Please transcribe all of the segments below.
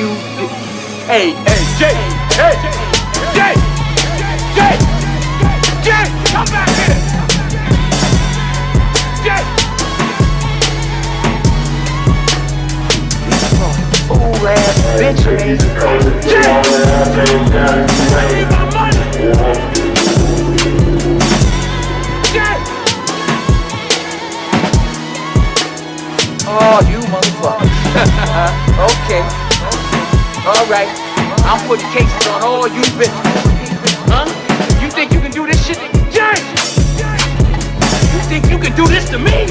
you. Hey, Jay, come back here. Jay. Fool ass bitch, man. Oh, you motherfucker. Okay. All right. I'm putting cases on all you bitches. Huh? You think you can do this shit? Jay! You think you can do this to me?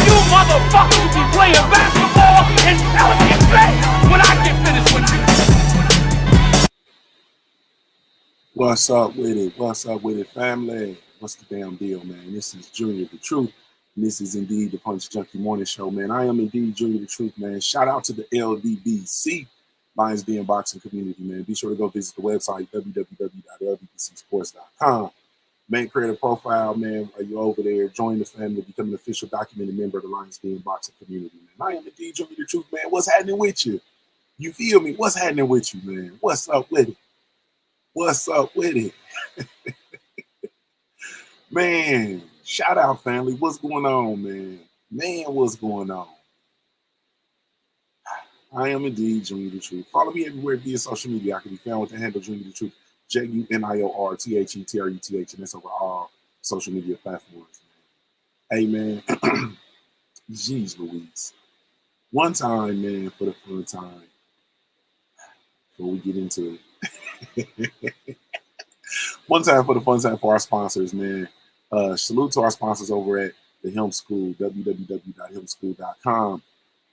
You motherfuckers will be playing basketball in Pelican Bay when I get finished with you. What's up with it? What's up with it, family? What's the damn deal, man? This is Junior the Truth. And this is indeed the Punch Junkie Morning Show, man. I am indeed Junior the Truth, man. Shout out to the LDBC, Lions Den Boxing Community, man. Be sure to go visit the website, www.ldbcsports.com. Man, create a profile, man. Are you over there? Join the family, become an official documented member of the Lions Den Boxing Community, man. I am indeed Junior the Truth, man. What's happening with you? You feel me? What's happening with you, man? What's up with it? What's up with it? Man, shout out, family. What's going on, man? Man, what's going on? I am indeed Junior the Truth. Follow me everywhere via social media. I can be found with the handle Junior the Truth, JUNIORTHETHETH, and that's over all social media platforms, man. Hey, man. Jeez Louise. One time, man, for the fun time, before we get into it. One time for the fun time for our sponsors, man. Salute to our sponsors over at the Helm School, www.helmschool.com,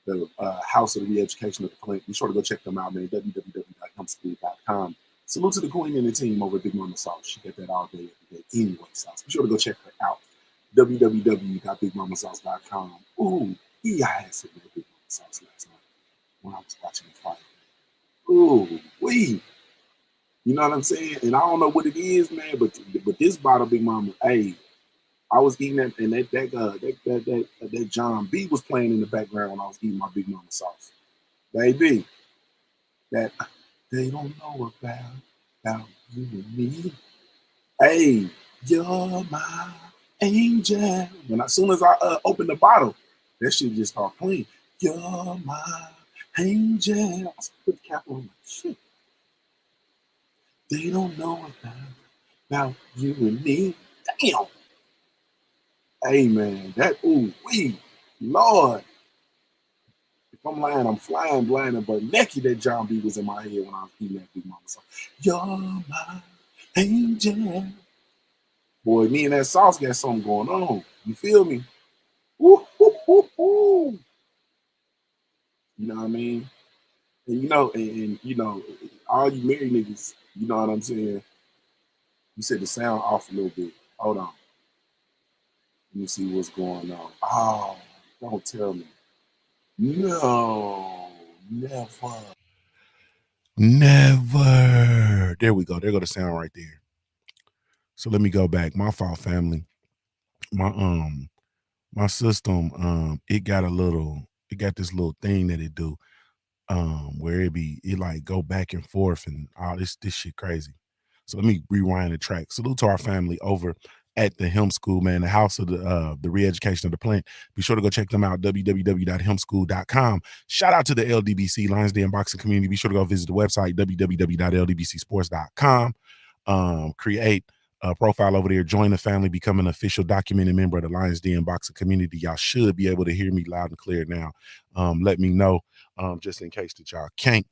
the House of the Re-Education of the Plant. Be sure to go check them out, man, www.helmschool.com. Salute to the queen and the team over at Big Mama Sauce. She got that all day, every day anyway, Sauce. Be sure to go check her out, www.bigmamasauce.com. Ooh, I had some Big Mama Sauce last night when I was watching the fight. Ooh, wee. You know what I'm saying? And I don't know what it is, man, but this bottle, Big Mama, hey, I was eating that, and that John B was playing in the background when I was eating my Big Mama sauce. Baby, that they don't know about you and me. Hey, you're my angel. As soon as I opened the bottle, that shit just started playing. You're my angel. I put the cap on my shit. They don't know about you and me. Damn. Hey, man, that, ooh, wee, Lord. If I'm lying, I'm flying blind, but naked that John B was in my head when I was eating that Big Mama sauce. You're my angel. Boy, me and that sauce got something going on. You feel me? Woo, woo, woo, woo. You know what I mean? And you know, all you married niggas, you know what I'm saying? You said the sound off a little bit. Hold on. Let me see what's going on. Oh, don't tell me. No, never. Never. There we go. There go the sound right there. So let me go back. My fault, family. My system, it got this little thing that it do, where it like go back and forth and all this shit crazy. So let me rewind the track. Salute to our family over at the Helm School, man, the House of the Re-Education of the Plant. Be sure to go check them out, www.helmschool.com. Shout out to the LDBC, Lions Den Boxing Community. Be sure to go visit the website, www.ldbcsports.com. Create a profile over there, join the family, become an official documented member of the Lions Den Boxing Community. Y'all should be able to hear me loud and clear now. Let me know, just in case that y'all can't.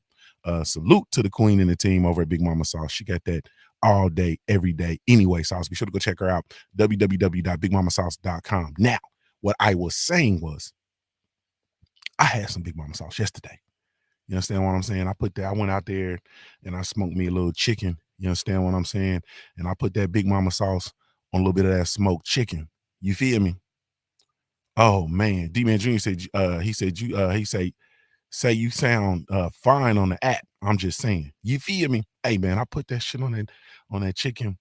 Salute to the queen and the team over at Big Mama Sauce. She got that all day, every day. Anyway, Sauce, be sure to go check her out, www.bigmamasauce.com. Now, what I was saying was, I had some Big Mama Sauce yesterday. You understand what I'm saying? I went out there and I smoked me a little chicken. You understand what I'm saying? And I put that Big Mama Sauce on a little bit of that smoked chicken. You feel me? Oh man, D-Man Jr. said, say you sound fine on the app. I'm just saying. You feel me? Hey man, I put that shit on that chicken,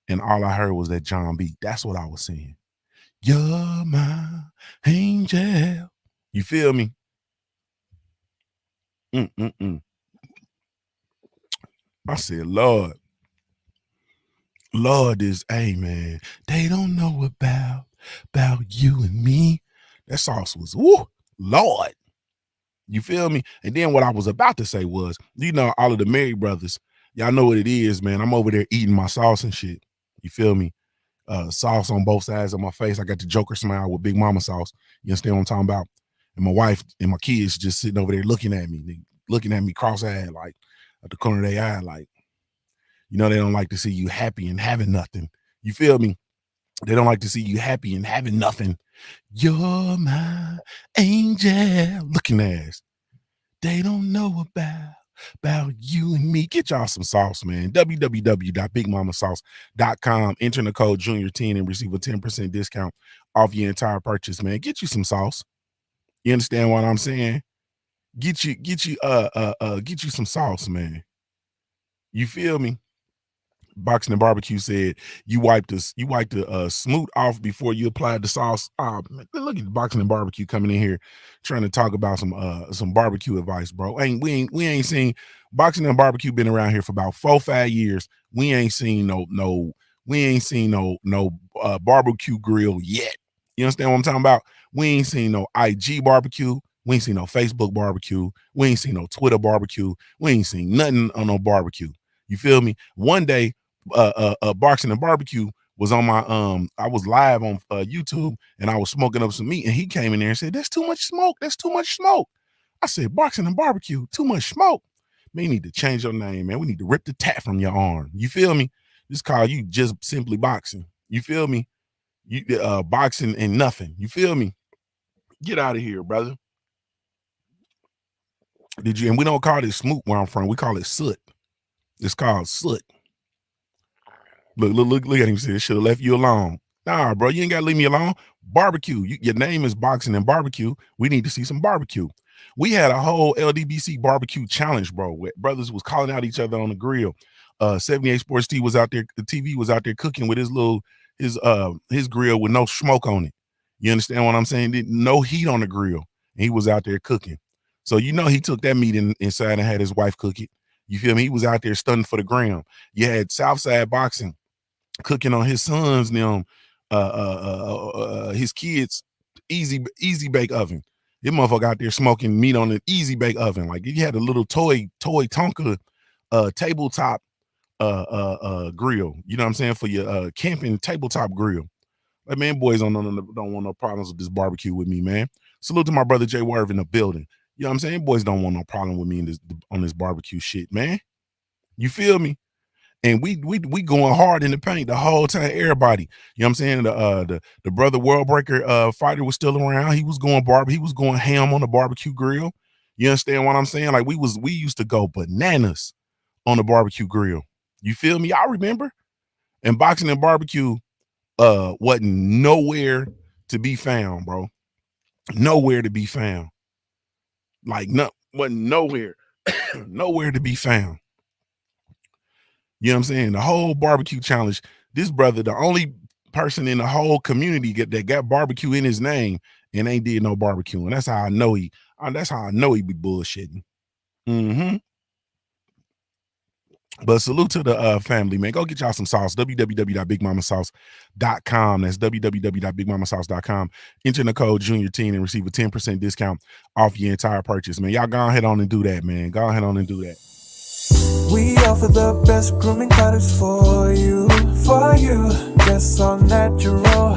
and all I heard was that John B. That's what I was saying. You're my angel. You feel me? I said, Lord, is, hey, man, they don't know about you and me. That sauce was, woo, Lord. You feel me? And then what I was about to say was, all of the married brothers, y'all know what it is, man. I'm over there eating my sauce and shit. You feel me? Sauce on both sides of my face. I got the Joker smile with Big Mama sauce. You understand what I'm talking about? And my wife and my kids just sitting over there looking at me cross-eyed, like at the corner of their eye, like, they don't like to see you happy and having nothing. You feel me? They don't like to see you happy and having nothing. You're my angel looking ass. They don't know about you and me. Get y'all some sauce, man. www.bigmamasauce.com. Enter the code Junior10 and receive a 10% discount off your entire purchase, man. Get you some sauce. You understand what I'm saying? Get you some sauce, man. You feel me? Boxing and Barbecue said you wiped the smoot off before you applied the sauce. Oh, man, look at Boxing and Barbecue coming in here trying to talk about some barbecue advice, bro. We ain't seen Boxing and Barbecue been around here for about 4-5 years. We ain't seen no barbecue grill yet. You understand what I'm talking about? We ain't seen no IG barbecue. We ain't seen no Facebook barbecue. We ain't seen no Twitter barbecue. We ain't seen nothing on no barbecue. You feel me? One day, Boxing and Barbecue was on my I was live on YouTube and I was smoking up some meat and he came in there and said, "That's too much smoke. That's too much smoke." I said, "Boxing and Barbecue, too much smoke." Man, you need to change your name, man. We need to rip the tat from your arm. You feel me? Just call you just simply Boxing. You feel me? You boxing and nothing. You feel me? Get out of here, brother. And we don't call it smoot where I'm from. We call it soot. It's called soot. Look at him. Say, should have left you alone. Nah, bro, you ain't got to leave me alone. Barbecue. Your name is Boxing and Barbecue. We need to see some barbecue. We had a whole LDBC barbecue challenge, bro, where brothers was calling out each other on the grill. 78 Sports TV was out there. The TV was out there cooking with his grill with no smoke on it. You understand what I'm saying? No heat on the grill. And he was out there cooking. So he took that meat inside and had his wife cook it. You feel me? He was out there stunning for the gram. You had Southside Boxing cooking on his sons, his kids, easy bake oven. This motherfucker out there smoking meat on an easy bake oven. Like you had a little toy Tonka tabletop grill. You know what I'm saying? For your camping tabletop grill. Like, man, boys don't want no problems with this barbecue with me, man. Salute to my brother Jay Werv in the building. You know what I'm saying? Boys don't want no problem with me on this barbecue shit, man. You feel me? And we going hard in the paint the whole time. Everybody, you know what I'm saying? The brother World Breaker fighter was still around. He was going ham on the barbecue grill. You understand what I'm saying? Like we used to go bananas on the barbecue grill. You feel me? I remember. And Boxing and Barbecue wasn't nowhere to be found, bro. Nowhere to be found. Like wasn't nowhere to be found. You know what I'm saying? The whole barbecue challenge, this brother, the only person in the whole community that got barbecue in his name and ain't did no barbecue. And that's how I know he be bullshitting. But salute to the family, man. Go get y'all some sauce. www.bigmamasauce.com. That's www.bigmamasauce.com. Enter the code Junior10 and receive a 10% discount off your entire purchase, man. Y'all go ahead on and do that, man. Go ahead on and do that. We offer the best grooming products for you. Just so natural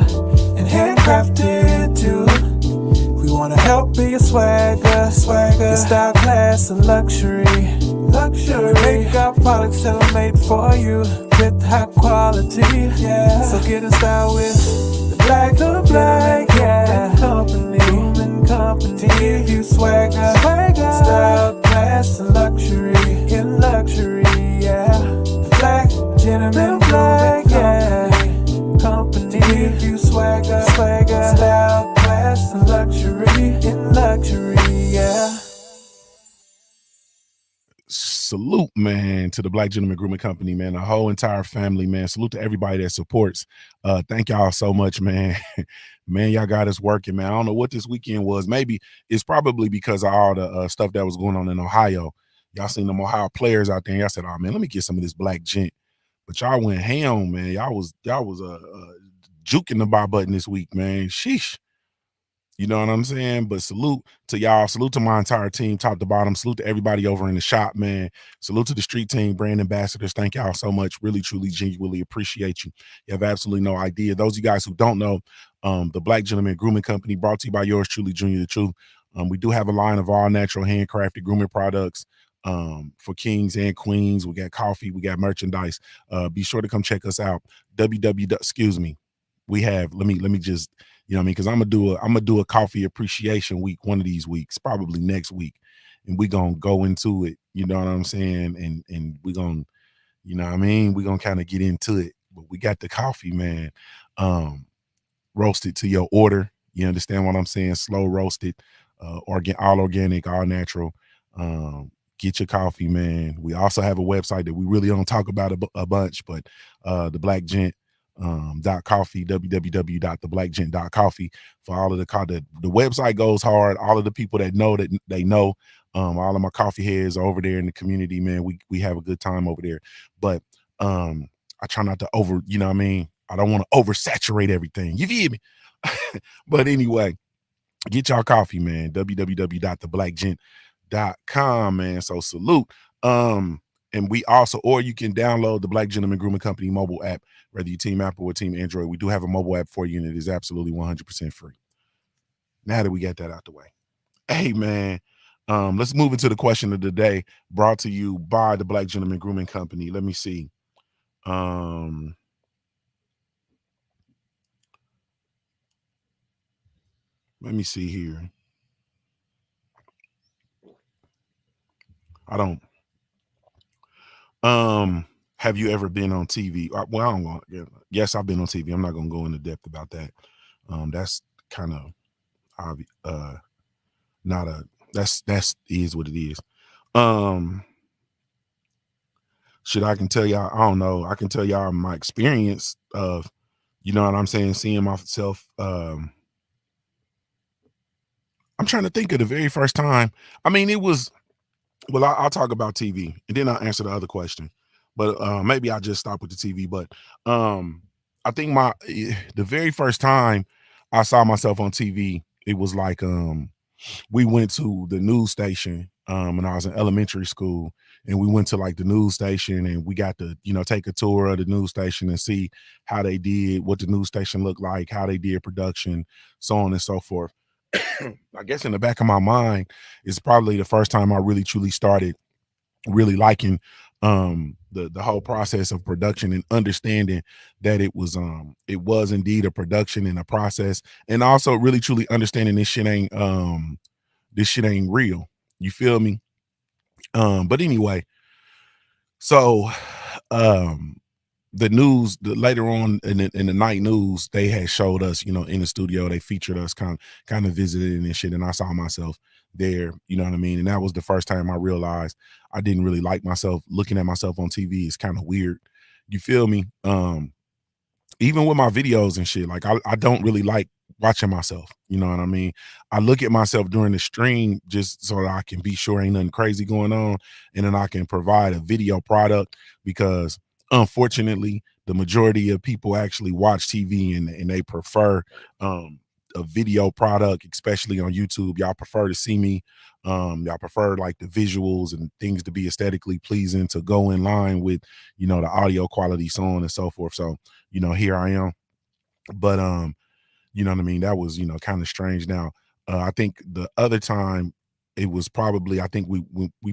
and handcrafted too. We wanna help be your swagger, your style, class, and luxury. We make our products tailor-made for you with high quality. Yeah. So get in style with the black, yeah. Grooming company. To give you swagger, style, class, and luxury. In luxury, yeah. The black gentleman, yeah. Company. To give you swagger, style, class, and luxury. In luxury, yeah. salute, man, to the Black Gentleman Grooming Company, man, the whole entire family, man. Salute to everybody that supports. Thank y'all so much, man. Man, y'all got us working, man. I don't know what this weekend was. Maybe it's probably because of all the stuff that was going on in Ohio. Y'all seen them Ohio players out there, and y'all said, "Oh man, let me get some of this black gent." But y'all went ham, man. Y'all was juking the buy button this week, man. Sheesh. You know what I'm saying? But salute to y'all. Salute to my entire team, top to bottom. Salute to everybody over in the shop, man. Salute to the street team, brand ambassadors. Thank y'all so much. Really, truly, genuinely appreciate you. You have absolutely no idea. Those of you guys who don't know, the Black Gentleman Grooming Company, brought to you by yours truly, Junior the Truth. We do have a line of all natural handcrafted grooming products for kings and queens. We got coffee, we got merchandise. Be sure to come check us out. Excuse me. We have, let me just, you know what I mean? Because I'm gonna do a coffee appreciation week one of these weeks, probably next week. And we're gonna go into it, you know what I'm saying? And we're gonna, you know what I mean? We're gonna kind of get into it. But we got the coffee, man. Roasted to your order. You understand what I'm saying? Slow roasted, all organic, all natural. Get your coffee, man. We also have a website that we really don't talk about a bunch, but the Black Gent .coffee, www.theblackgent.coffee for all of the website goes hard. All of the people that know that they know, all of my coffee heads are over there in the community, man. We have a good time over there. But I try not to you know what I mean? I don't want to oversaturate everything. You feel me? But anyway, get y'all coffee, man. www.theblackgent.com, man. So salute. And we also, or you can download the Black Gentleman Grooming Company mobile app, whether you team Apple or team Android. We do have a mobile app for you, and it is absolutely 100% free. Now that we got that out the way, hey man, let's move into the question of the day, brought to you by the Black Gentleman Grooming Company. Let me see. Let me see here. I don't. Have you ever been on TV? Well, I don't want. Yes, I've been on TV. I'm not gonna go into depth about that. That's kind of not a. That's is what it is. Should I can tell y'all? I don't know. I can tell y'all my experience of, you know what I'm saying, seeing myself. I'm trying to think of the very first time. I mean, it was. Well, I'll talk about TV and then I'll answer the other question. But maybe I'll just stop with the TV. But I think the very first time I saw myself on TV, it was like we went to the news station when I was in elementary school, and we went to like the news station and we got to, you know, take a tour of the news station and see how they did, what the news station looked like, how they did production, so on and so forth. I guess in the back of my mind, it's probably the first time I really truly started really liking the whole process of production and understanding that it was indeed a production and a process, and also really truly understanding this shit ain't real. You feel me? But anyway, so the news, later on in the night news, they had showed us, you know, in the studio, they featured us, kind of visited and shit, and I saw myself there, you know what I mean? And that was the first time I realized I didn't really like myself. Looking at myself on TV is kind of weird. You feel me? Even with my videos and shit, like I don't really like watching myself. You know what I mean? I look at myself during the stream just so that I can be sure ain't nothing crazy going on, and then I can provide a video product, because unfortunately the majority of people actually watch TV and they prefer a video product, especially on YouTube. Y'all prefer to see me. Y'all prefer like the visuals and things to be aesthetically pleasing, to go in line with, you know, the audio quality, so on and so forth. So, you know, here I am. But you know what I mean? That was, you know, kind of strange. Now, I think the other time it was probably, I think we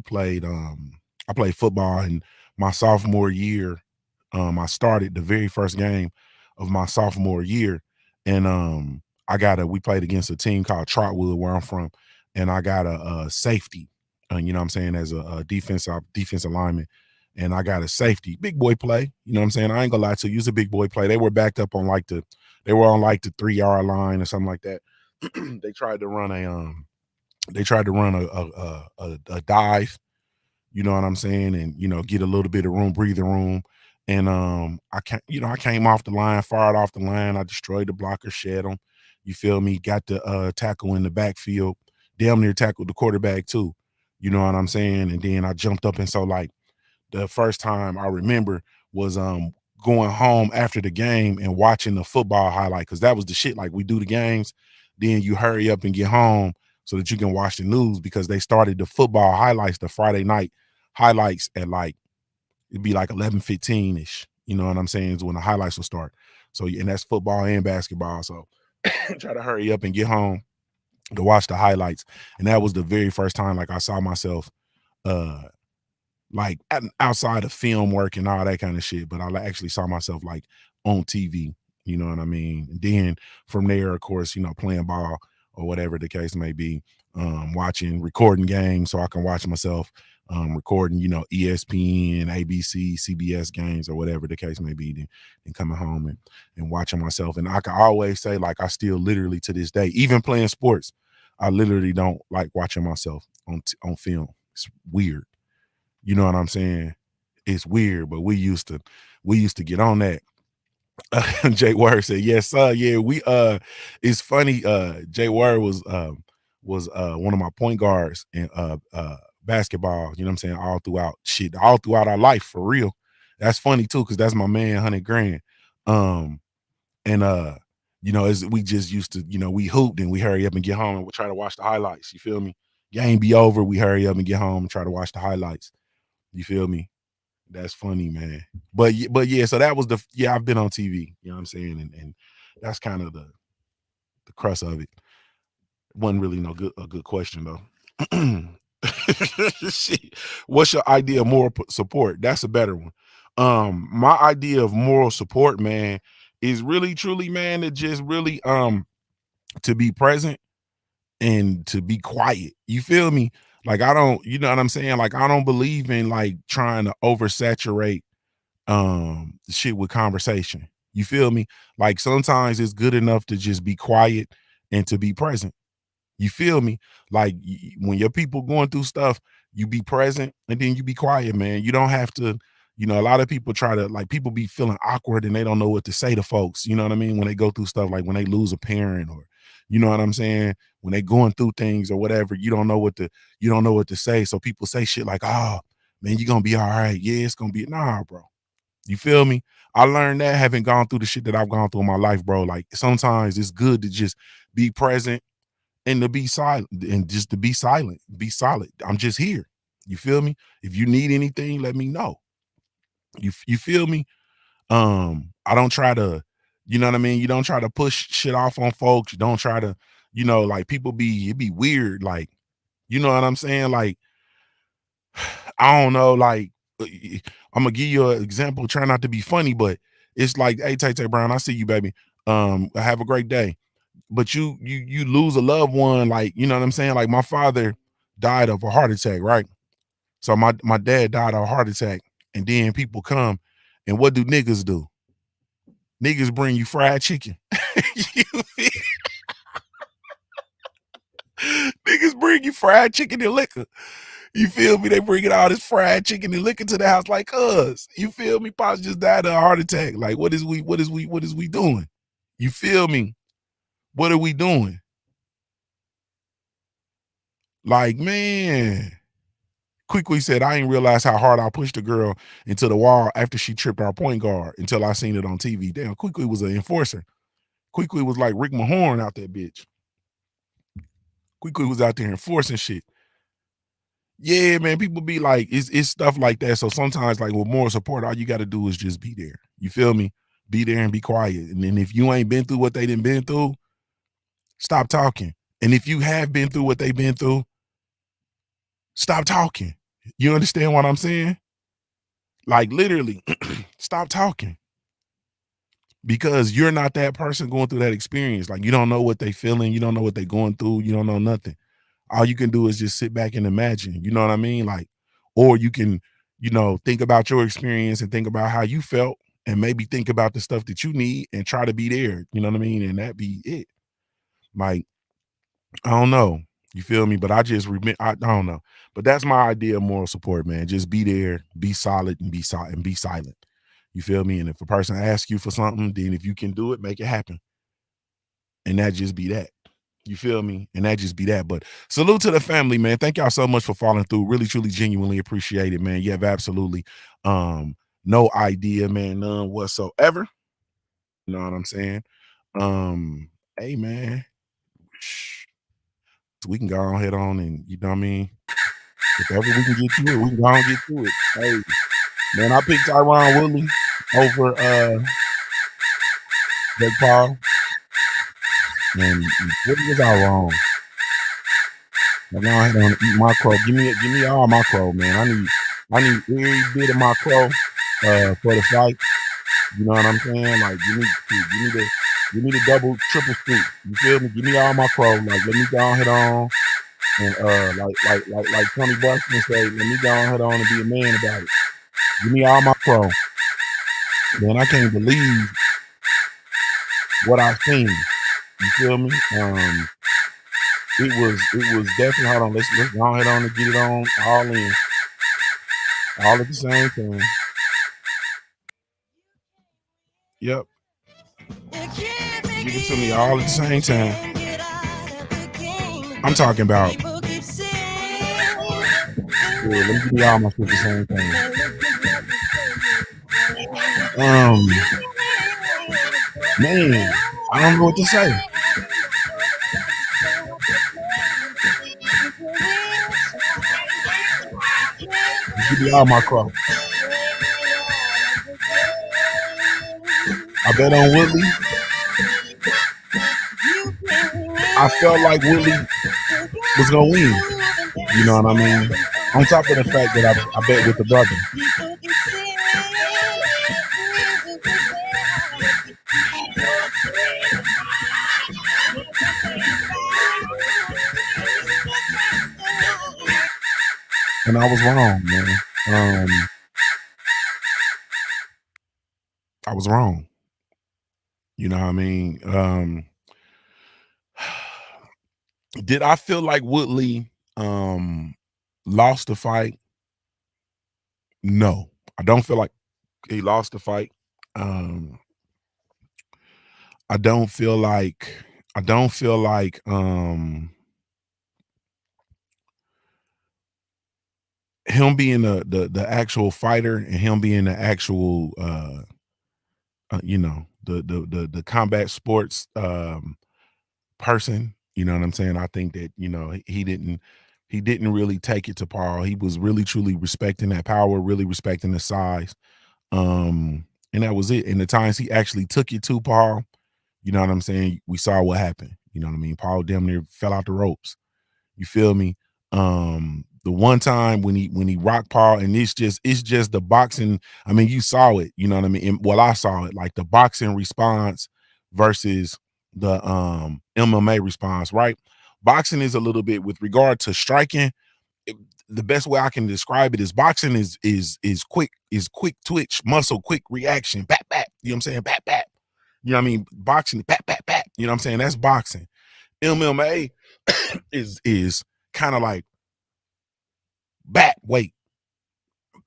played I played football in my sophomore year. I started the very first game of my sophomore year, and we played against a team called Trotwood, where I'm from, and I got a safety, you know what I'm saying, as a defensive lineman. And I got a safety, big boy play. You know what I'm saying? I ain't gonna lie to you, it's a big boy play. They were backed up on they were on like the 3-yard line or something like that. They tried to run a dive. you know what I'm saying, and get a little bit of breathing room. And I came off the line, fired off the line. I destroyed the blocker, shed them. You feel me? Got the tackle in the backfield, damn near tackled the quarterback too. You know what I'm saying? And then I jumped up, and so like the first time I remember was going home after the game and watching the football highlight, because that was the shit. Like, we do the games, then you hurry up and get home so that you can watch the news, because they started the football highlights, the Friday night highlights, at like, it'd be like 11:15 ish. You know what I'm saying? Is when the highlights will start. So, and that's football and basketball. So try to hurry up and get home to watch the highlights. And that was the very first time like I saw myself uh like outside of film work and all that kind of shit, but I actually saw myself like on TV, you know what I mean? And then from there, of course, playing ball or whatever the case may be, watching, recording games so I can watch myself, recording, ESPN, ABC, CBS games or whatever the case may be, then coming home and watching myself. And I can always say, like, I still literally to this day, even playing sports, I literally don't like watching myself on film. It's weird. You know what I'm saying? It's weird, but we used to get on that. Jay Word said, "Yes, sir. Yeah, we it's funny. Jay Word was one of my point guards in basketball, you know what I'm saying, all throughout our life, for real. That's funny too, because that's my man, 100 grand. Um, and as we just used to, we hooped and we hurry up and get home and we try to watch the highlights. You feel me? Game be over, we hurry up and get home and try to watch the highlights. You feel me? That's funny, man. But yeah, so that was I've been on TV, you know what I'm saying? And that's kind of the crux of it. Wasn't really a good question though. Shit. What's your idea of moral support? That's a better one. My idea of moral support, man, is really truly, man, to just really to be present and to be quiet. You feel me? Like, I don't, you know what I'm saying? Like, I don't believe in like trying to oversaturate shit with conversation. You feel me? Like, sometimes it's good enough to just be quiet and to be present. You feel me? Like, when your people going through stuff, you be present and then you be quiet, man. You don't have to, a lot of people try to, like, people be feeling awkward and they don't know what to say to folks. You know what I mean? When they go through stuff, like when they lose a parent, or, you know what I'm saying? When they going through things or whatever, you don't know what to say. So people say shit like, "Oh, man, you gonna be all right. Yeah, it's gonna be," nah, bro. You feel me? I learned that having gone through the shit that I've gone through in my life, bro. Like, sometimes it's good to just be present and to be silent, and just to be silent, be solid. I'm just here. You feel me? If you need anything, let me know. You feel me? I don't try to, you know what I mean? You don't try to push shit off on folks. You don't try to, like, it be weird. Like, you know what I'm saying? Like, I don't know, like, I'm gonna give you an example. Try not to be funny, but it's like, "Hey, Tay Tay Brown, I see you, baby. Have a great day." But you lose a loved one, like, you know what I'm saying? Like, my father died of a heart attack, right? So my dad died of a heart attack, and then people come, and what do niggas do? Niggas bring you fried chicken. You feel- Niggas bring you fried chicken and liquor. You feel me? They bringing all this fried chicken and liquor to the house, like, us. You feel me? Pops just died of a heart attack. Like, what is we doing? You feel me? What are we doing? Like, man. Quickly said, "I ain't realized how hard I pushed the girl into the wall after she tripped our point guard until I seen it on TV." Damn, Quickly was an enforcer. Quickly was like Rick Mahorn out that bitch. Quickly was out there enforcing shit. Yeah, man, people be like, it's stuff like that. So sometimes, like, with moral support, all you got to do is just be there. You feel me? Be there and be quiet. And then if you ain't been through what they done been through, stop talking. And if you have been through what they've been through, stop talking. You understand what I'm saying? Like, literally, stop talking. Because you're not that person going through that experience. Like, you don't know what they feeling. You don't know what they going through. You don't know nothing. All you can do is just sit back and imagine. You know what I mean? Like, or you can, think about your experience and think about how you felt, and maybe think about the stuff that you need and try to be there. You know what I mean? And that be it. Like, I don't know. You feel me? But I just remember, I don't know. But that's my idea of moral support, man. Just be there, be solid, and be silent. You feel me? And if a person asks you for something, then if you can do it, make it happen. And that just be that. You feel me? And that just be that. But salute to the family, man. Thank y'all so much for following through. Really, truly, genuinely appreciate it, man. You have absolutely no idea, man, none whatsoever. You know what I'm saying? Hey, man. So we can go ahead on and you know what I mean? If ever we can get to it, we can go on and get to it. Hey, man, I picked Tyron Woodley over Jake Paul. And what was I wrong? Now go ahead and eat my crow. Give me all my crow, man. I need every bit of my crow for the fight. You know what I'm saying? Like give me the double, triple scoop. You feel me? Give me all my crow. Like let me go ahead on and like Tony Buxton say, let me go ahead on and be a man about it. Give me all my crow. Man, I can't believe what I've seen. You feel me? It was definitely, hold on, let's go ahead on and get it on all in. All at the same time. Yep. Give it to me all at the same time. I'm talking about. Yeah, let me give you all my shit at the same time. Man, I don't know what to say. Give me all my crow. I bet on Woodley. I felt like Woodley was gonna win. You know what I mean? On top of the fact that I bet with the brother. And I was wrong, man. I was wrong. You know what I mean? Did I feel like Woodley lost the fight? No, I don't feel like he lost the fight. I don't feel like him being the actual fighter and him being the actual you know, the combat sports person, you know what I'm saying? I think that, you know, he didn't really take it to Paul. He was really truly respecting that power, really respecting the size. And that was it. And the times he actually took it to Paul, you know what I'm saying? We saw what happened. You know what I mean? Paul damn near fell out the ropes. You feel me? The one time when he rocked Paul, and it's just the boxing. I mean, you saw it, you know what I mean? Well, I saw it, like the boxing response versus the MMA response, right? Boxing is a little bit with regard to striking. The best way I can describe it is boxing is quick twitch, muscle, quick reaction, bat bat. You know what I'm saying? Bat bat. You know what I mean? Boxing, bat bat bat. You know what I'm saying? That's boxing. MMA is kind of like bat weight,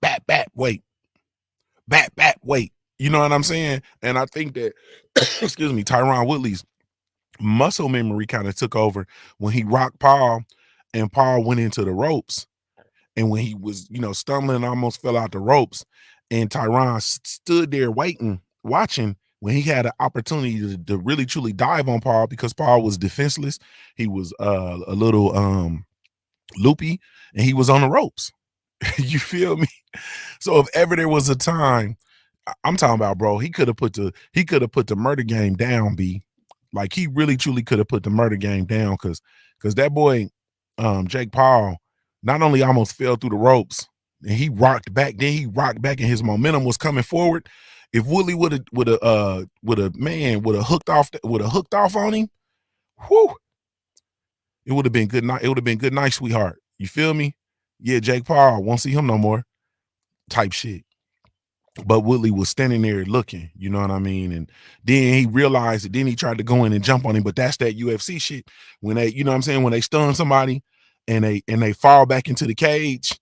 bat weight, bat weight. You know what I'm saying? And I think that excuse me, Tyron Woodley's muscle memory kind of took over when he rocked Paul and Paul went into the ropes. And when he was, you know, stumbling and almost fell out the ropes, and Tyron stood there waiting, watching when he had an opportunity to really truly dive on Paul because Paul was defenseless. He was a little loopy and he was on the ropes. You feel me? So if ever there was a time, I'm talking about, bro, he could have put the murder game down, B. Like he really truly could have put the murder game down because that boy Jake Paul not only almost fell through the ropes and he rocked back, then he rocked back and his momentum was coming forward. If Woodley would have hooked off on him, whew, it would have been good night. It would have been good night, sweetheart. You feel me? Yeah, Jake Paul, won't see him no more. Type shit. But Woodley was standing there looking, you know what I mean? And then he realized it. Then he tried to go in and jump on him. But that's that UFC shit. When they, you know what I'm saying, when they stun somebody and they fall back into the cage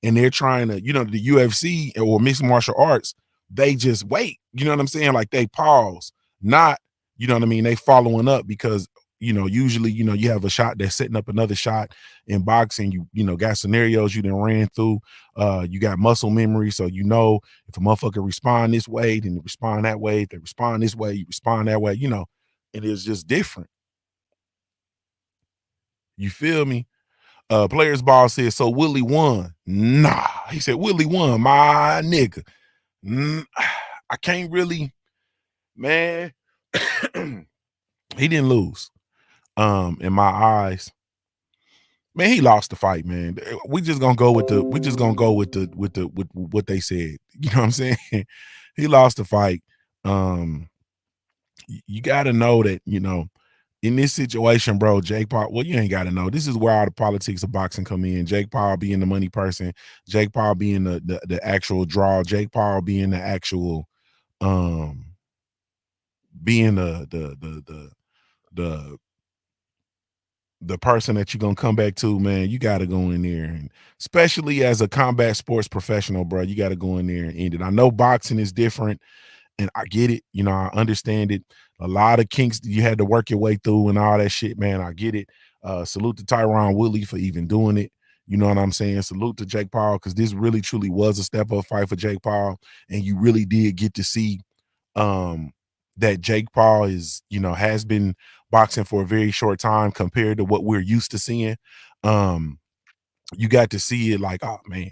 and they're trying to, you know, the UFC or mixed martial arts, they just wait. You know what I'm saying? Like they pause, not, you know what I mean? They following up because, you know, usually, you know, you have a shot that's setting up another shot. In boxing. You know, got scenarios you done ran through. You got muscle memory. So, you know, if a motherfucker respond this way, then they respond that way. If they respond this way, you respond that way, you know, and it's just different. You feel me? Players Ball said, so Willie won. Nah, he said, Willie won, my nigga. I can't really, man. He didn't lose. In my eyes, man, he lost the fight, man. We just gonna go with with what they said. You know what I'm saying? He lost the fight. You gotta know that, you know, in this situation, bro, Jake Paul, well, you ain't gotta know. This is where all the politics of boxing come in. Jake Paul being the money person, Jake Paul being the actual draw, Jake Paul being the actual being the the person that you're gonna come back to, man. You gotta go in there, and especially as a combat sports professional, bro, you gotta go in there and end it. I know boxing is different, and I get it. You know, I understand it. A lot of kinks you had to work your way through and all that shit, man. I get it. Salute to Tyron Woodley for even doing it. You know what I'm saying? Salute to Jake Paul, because this really truly was a step up fight for Jake Paul, and you really did get to see that Jake Paul is, you know, has been boxing for a very short time compared to what we're used to seeing. You got to see it like, oh man,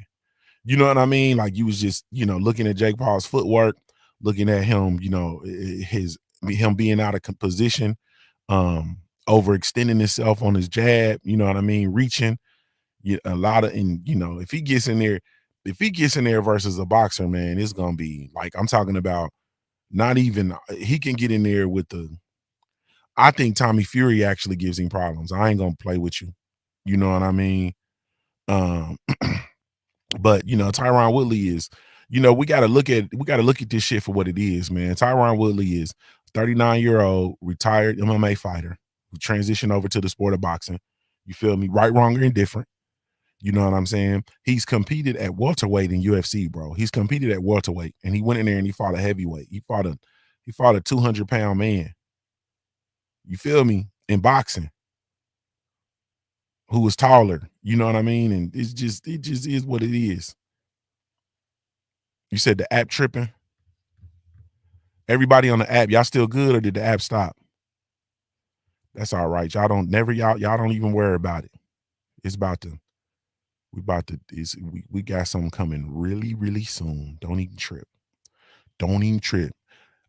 you know what I mean? Like you was just, you know, looking at Jake Paul's footwork, looking at him, you know, him being out of position, overextending himself on his jab, you know what I mean, reaching a lot of, and you know, if he gets in there versus a boxer, man, it's gonna be like, I'm talking about, not even, he can get in there with I think Tommy Fury actually gives him problems. I ain't gonna play with you. You know what I mean? Um, but you know, Tyron Woodley is, you know, we gotta look at this shit for what it is, man. Tyron Woodley is 39-year-old retired MMA fighter who transitioned over to the sport of boxing. You feel me? Right, wrong, or indifferent. You know what I'm saying? He's competed at welterweight in UFC, bro. He's competed at welterweight, and he went in there and he fought a heavyweight. He fought a 200-pound man. You feel me? In boxing, who was taller. You know what I mean? And it just is what it is. You said the app tripping. Everybody on the app, y'all still good, or did the app stop? That's all right. Y'all don't even worry about it. It's about to. We got something coming really, really soon. Don't even trip. Don't even trip.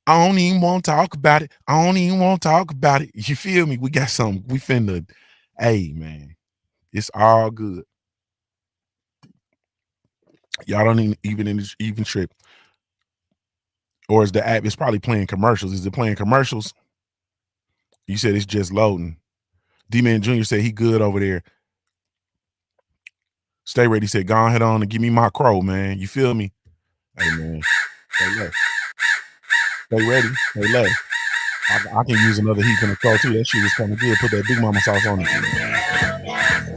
I don't even want to talk about it. I don't even want to talk about it. You feel me? We got something. We finna, hey, man, it's all good. Y'all don't even trip. Or is the app, it's probably playing commercials. Is it playing commercials? You said it's just loading. D-Man Jr. said he good over there. Stay ready said, go ahead on and give me my crow, man. You feel me? Hey, man. Stay left. Stay ready. Stay left. I can use another heap in the crow, too. That shit was kind of good. Put that Big Mama sauce on it.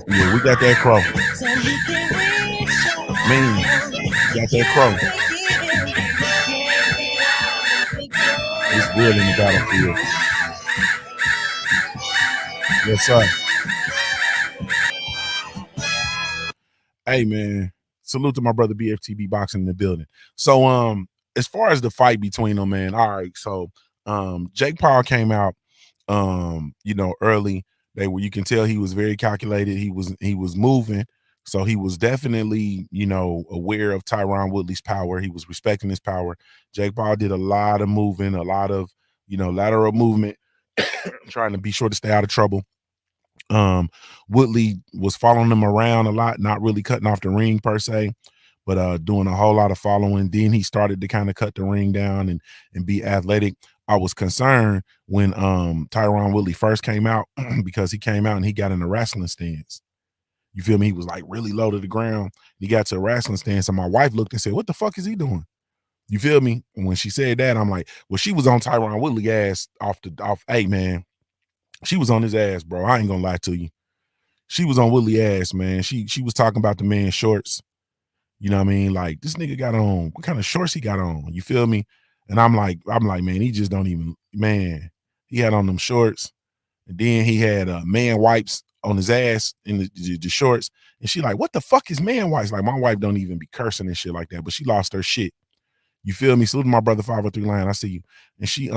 Yeah, we got that crow. Man, got that crow. It's good in the battlefield. Yes, sir. Hey, man. Salute to my brother BFTB Boxing in the building. So, as far as the fight between them, man, all right. So, Jake Paul came out, you know, early. You can tell he was very calculated. He was moving. So he was definitely, you know, aware of Tyron Woodley's power. He was respecting his power. Jake Paul did a lot of moving, a lot of, you know, lateral movement, trying to be sure to stay out of trouble. Woodley was following him around a lot, not really cutting off the ring per se, but doing a whole lot of following. Then he started to kind of cut the ring down and be athletic. I was concerned when Tyron Woodley first came out because he came out and he got in a wrestling stance. You feel me? He was like really low to the ground. He got to a wrestling stance, and my wife looked and said, "What the fuck is he doing?" You feel me? And when she said that, I'm like, well, she was on Tyron Woodley ass off. Hey man, she was on his ass, bro. I ain't gonna lie to you. She was on Woodley ass, man. She was talking about the man's shorts. You know what I mean? Like, this nigga got on, what kind of shorts he got on? You feel me? And I'm like, man, he just don't even, man. He had on them shorts, and then he had man wipes on his ass in the shorts. And she like, what the fuck is man wipes? Like, my wife don't even be cursing and shit like that, but she lost her shit. You feel me? Salute to my brother 503 Line. I see you. And she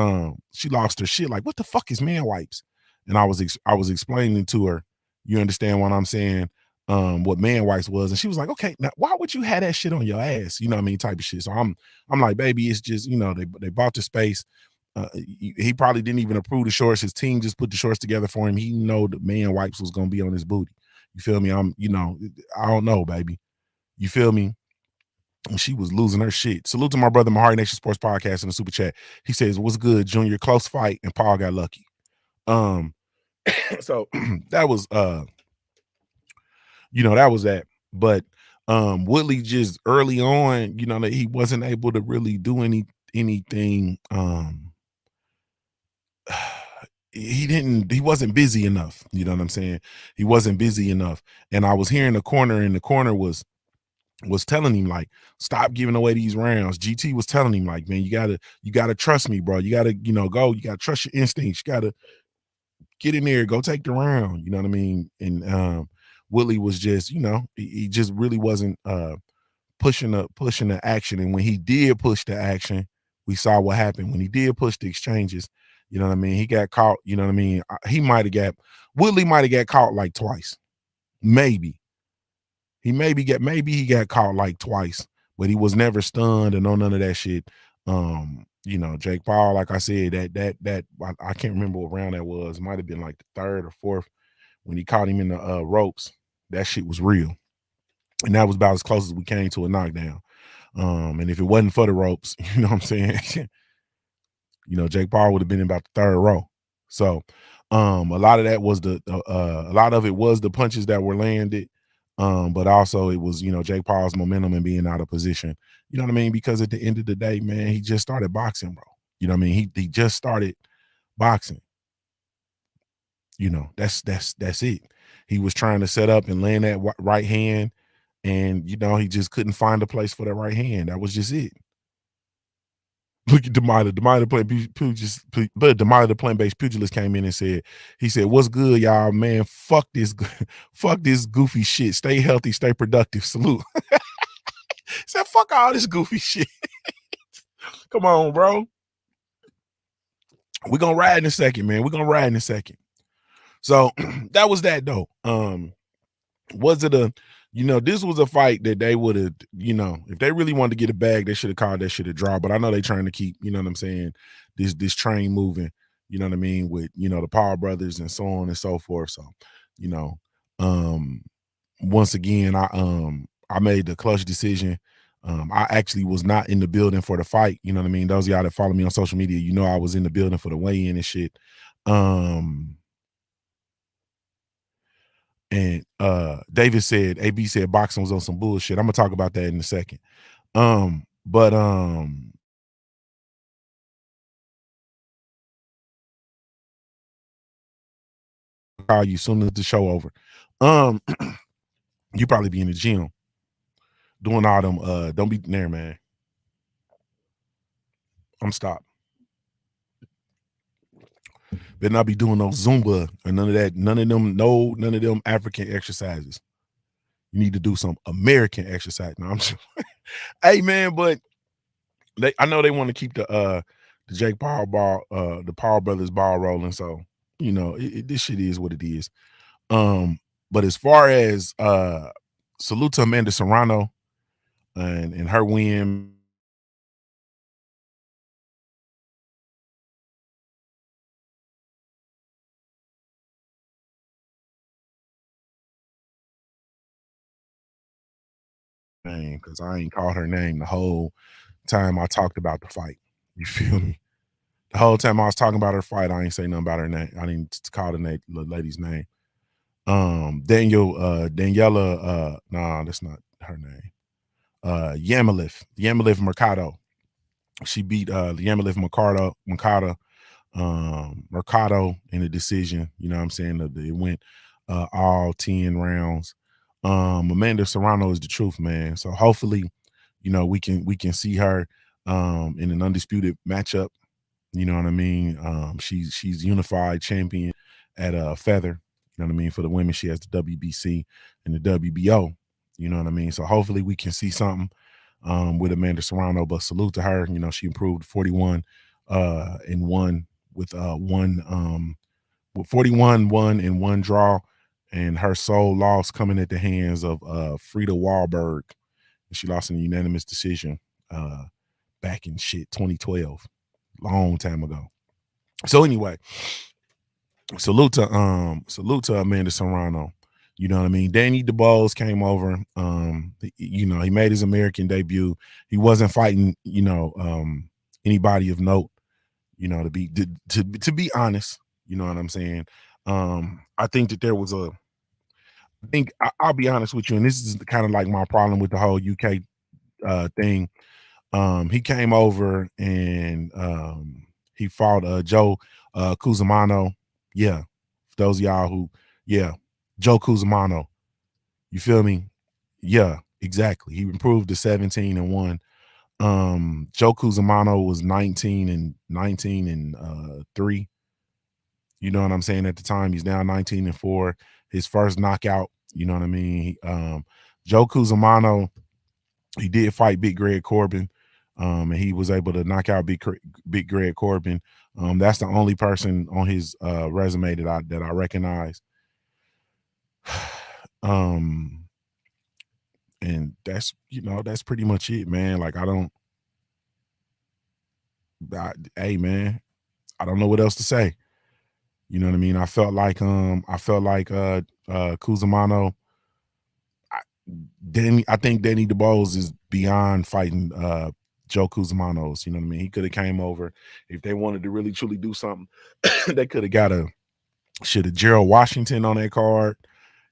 lost her shit. Like, what the fuck is man wipes? And I was explaining to her, you understand what I'm saying? What man wipes was. And she was like, okay, now why would you have that shit on your ass? You know what I mean? Type of shit. So I'm like, baby, it's just, you know, they bought the space. He probably didn't even approve the shorts. His team just put the shorts together for him. He know the man wipes was gonna be on his booty. You feel me? I don't know, baby. You feel me? And she was losing her shit. Salute to my brother, my Heart Nation Sports Podcast in the super chat. He says, what's good, Junior? Close fight, and Paul got lucky. So that was that was that. But Woodley just early on, that he wasn't able to really do anything. He wasn't busy enough. You know what I'm saying? He wasn't busy enough. And I was hearing the corner, and the corner was telling him, like, stop giving away these rounds. GT was telling him, like, man, you gotta trust me, bro. You gotta, go. You gotta trust your instincts. You gotta get in there, go take the round. You know what I mean? And Woodley was just, he just really wasn't pushing the action. And when he did push the action, we saw what happened. When he did push the exchanges, you know what I mean? He got caught. You know what I mean? Woodley might have got caught like twice, maybe. Maybe he got caught like twice, but he was never stunned and none of that shit. Jake Paul, like I said, that I can't remember what round that was. It might have been like the third or fourth when he caught him in the ropes. That shit was real, and that was about as close as we came to a knockdown. And if it wasn't for the ropes, you know what I'm saying? Jake Paul would have been in about the third row. So, a lot of that was a lot of it was the punches that were landed. But also it was, Jake Paul's momentum and being out of position. You know what I mean? Because at the end of the day, man, he just started boxing, bro. You know what I mean? He just started boxing. That's it. He was trying to set up and land that right hand, and he just couldn't find a place for that right hand. That was just it. Look at Demida playing pugilist, but Demida the plant-based pugilist came in and said, what's good, y'all, man? Fuck this goofy shit. Stay healthy, stay productive. Salute. Said, fuck all this goofy shit. Come on, bro. We're gonna ride in a second, man. We're gonna ride in a second. So that was that though. Was it this was a fight that they would have, if they really wanted to get a bag, they should have called that shit a draw. But I know they trying to keep, you know what I'm saying, this train moving, you know what I mean, with, the Paul brothers and so on and so forth. So, once again, I made the clutch decision. I actually was not in the building for the fight. You know what I mean? Those of y'all that follow me on social media, I was in the building for the weigh-in and shit. And David said, AB said boxing was on some bullshit. I'm gonna talk about that in a second. But call you soon as the show over. You probably be in the gym doing all them. Don't be there, man. I'm stopped. Better not be doing no Zumba or none of that. None of them African exercises. You need to do some American exercise. No, I'm just, hey man, but I know they want to keep the Jake Paul ball, the Paul brothers ball rolling. So this shit is what it is. But as far as salute to Amanda Serrano and her win. Because I ain't called her name the whole time I talked about the fight. You feel me? The whole time I was talking about her fight, I ain't say nothing about her name. I didn't call the lady's name. Daniela, nah, that's not her name. Yamileth Mercado. She beat Yamileth Mercado in a decision. You know what I'm saying? It went all 10 rounds. Amanda Serrano is the truth, man. So hopefully, we can see her in an undisputed matchup. You know what I mean? She's unified champion at Feather. You know what I mean? For the women, she has the WBC and the WBO. You know what I mean? So hopefully we can see something with Amanda Serrano. But salute to her. She improved 41 and one with one with 41 one and one draw, and her sole loss coming at the hands of Frida Wahlberg. She lost in a unanimous decision back in 2012, long time ago. So anyway, salute to Amanda Serrano. You know what I mean? Danny DeBose came over. He made his American debut. He wasn't fighting, anybody of note. To be honest, you know what I'm saying. I think that there was I'll be honest with you, and this is kind of like my problem with the whole UK thing. He came over and he fought Joe Cuzumano. Yeah, for those of y'all Joe Cuzumano. You feel me? Yeah, exactly. He improved to 17 and 1. Joe Cuzumano was 19 and 3. You know what I'm saying? At the time, he's now 19 and 4. His first knockout. You know what I mean? Joe Cuzumano, he did fight Big Greg Corbin, and he was able to knock out Big Greg Corbin. That's the only person on his resume that I recognize. And that's pretty much it, man. Like hey man, I don't know what else to say. You know what I mean? I felt like Cuzumano. I think Danny DeBose is beyond fighting Joe Cuzumano's. You know what I mean? He could have came over if they wanted to really truly do something. They could have got a Gerald Washington on that card.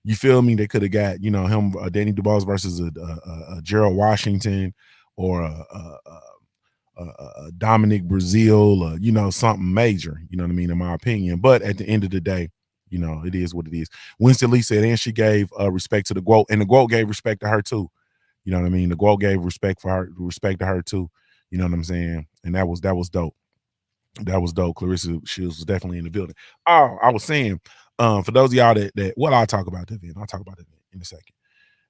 You feel me? They could have got him Danny DeBose versus a Gerald Washington or a Dominic Brazil, something major. You know what I mean? In my opinion, but at the end of the day, it is what it is. Winston Lee said, and she gave respect to the GWOT, and the GWOT gave respect to her too. You know what I mean? The GWOT gave respect to her too. You know what I'm saying? And that was dope. That was dope. Clarissa Shields was definitely in the building. Oh, I was saying, for those of y'all that I'll talk about that then. I'll talk about it in a second.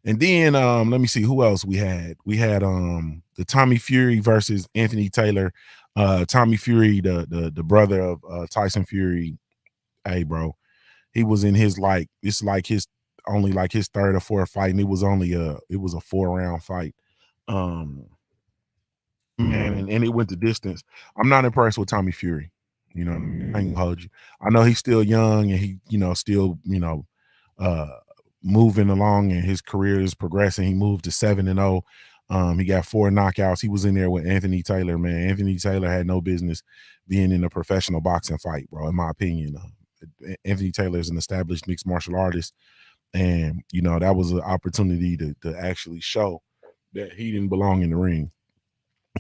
And then let me see who else we had. We had the Tommy Fury versus Anthony Taylor. Tommy Fury, the brother of Tyson Fury. Hey, bro, he was in his his third or fourth fight, and it was a 4-round fight. And it went the distance. I'm not impressed with Tommy Fury. You know what I mean? I ain't gonna hold you. I know he's still young and he, still, moving along and his career is progressing. He moved to 7-0. He got 4 knockouts. He was in there with Anthony Taylor, man. Anthony Taylor had no business being in a professional boxing fight, bro, in my opinion. Anthony Taylor is an established mixed martial artist. And, that was an opportunity to actually show that he didn't belong in the ring.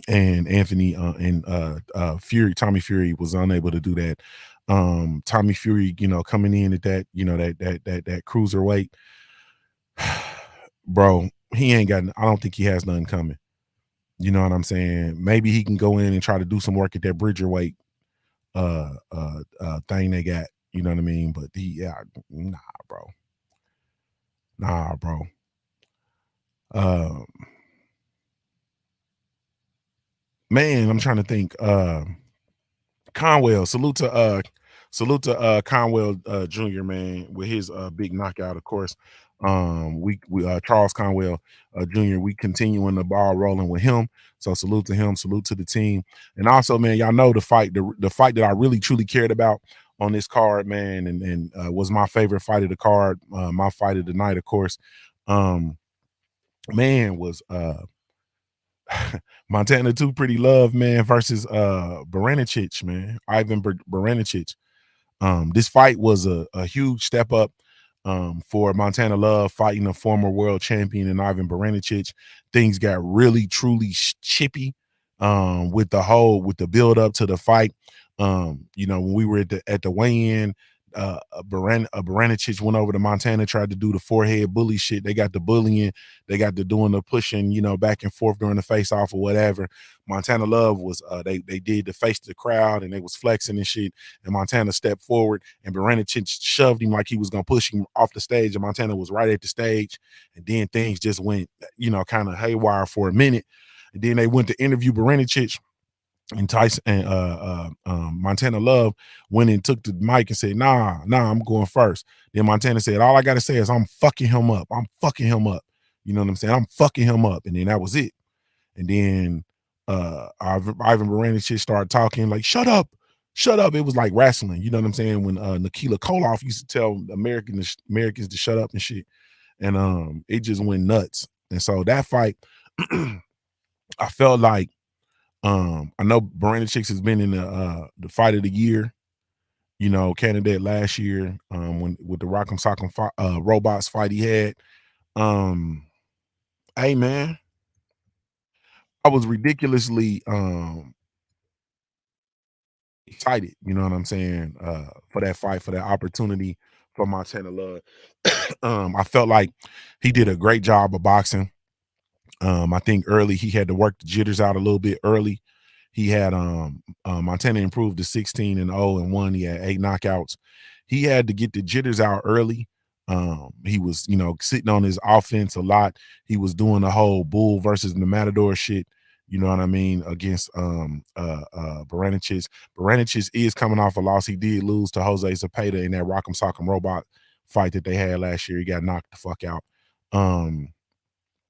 And Tommy Fury was unable to do that. Tommy Fury, coming in at that, that cruiserweight, bro, I don't think he has nothing coming. You know what I'm saying? Maybe he can go in and try to do some work at that Bridgerweight thing they got. You know what I mean? But nah, bro. Man, I'm trying to think. Conwell, salute to Conwell Jr., man, with his big knockout, of course. We Charles Conwell Jr., we continuing the ball rolling with him. So salute to him, salute to the team. And also, man, y'all know the fight that I really truly cared about on this card, man, and was my favorite fight of the card, my fight of the night, of course. Man, was Montana 2 Pretty Love, man, versus Barancich, man. Ivan Barancich. This fight was a huge step up for Montana Love fighting a former world champion in Ivan Barancich. Things got really, truly chippy with the build up to the fight. You know, when we were at the weigh-in, Baranicic went over to Montana, tried to do the forehead bully shit. They got the bullying, they got the doing the pushing, you know, back and forth during the face off or whatever. Montana Love was they did the face to the crowd and they was flexing and shit. And Montana stepped forward and Baranicic shoved him like he was gonna push him off the stage. And Montana was right at the stage, and then things just went, you know, kind of haywire for a minute. And then they went to interview Baranicic, and Tyson and Montana Love went and took the mic and said, nah, I'm going first. Then Montana said, all I gotta say is I'm fucking him up. I'm fucking him up. You know what I'm saying? I'm fucking him up. And then that was it. And then Ivan Baranicic started talking like, shut up. It was like wrestling. You know what I'm saying? When Nikita Koloff used to tell Americans to shut up and shit. And it just went nuts. And so that fight, I felt like, I know Baranicic has been in the fight of the year, you know, candidate last year, when with the Rock'em Sock'em Robots fight he had. Hey man, I was ridiculously excited, you know what I'm saying, for that fight, for that opportunity for Montana Love. I felt like he did a great job of boxing. I think early he had to work the jitters out a little bit early. He had Montana improved to 16-0-1. He had 8 knockouts. He had to get the jitters out early. He was, you know, sitting on his offense a lot. He was doing the whole bull versus the matador shit, you know what I mean, against Baranicic. Baranicic is coming off a loss. He did lose to Jose Zepeda in that Rock'em Sock'em Robot fight that they had last year. He got knocked the fuck out.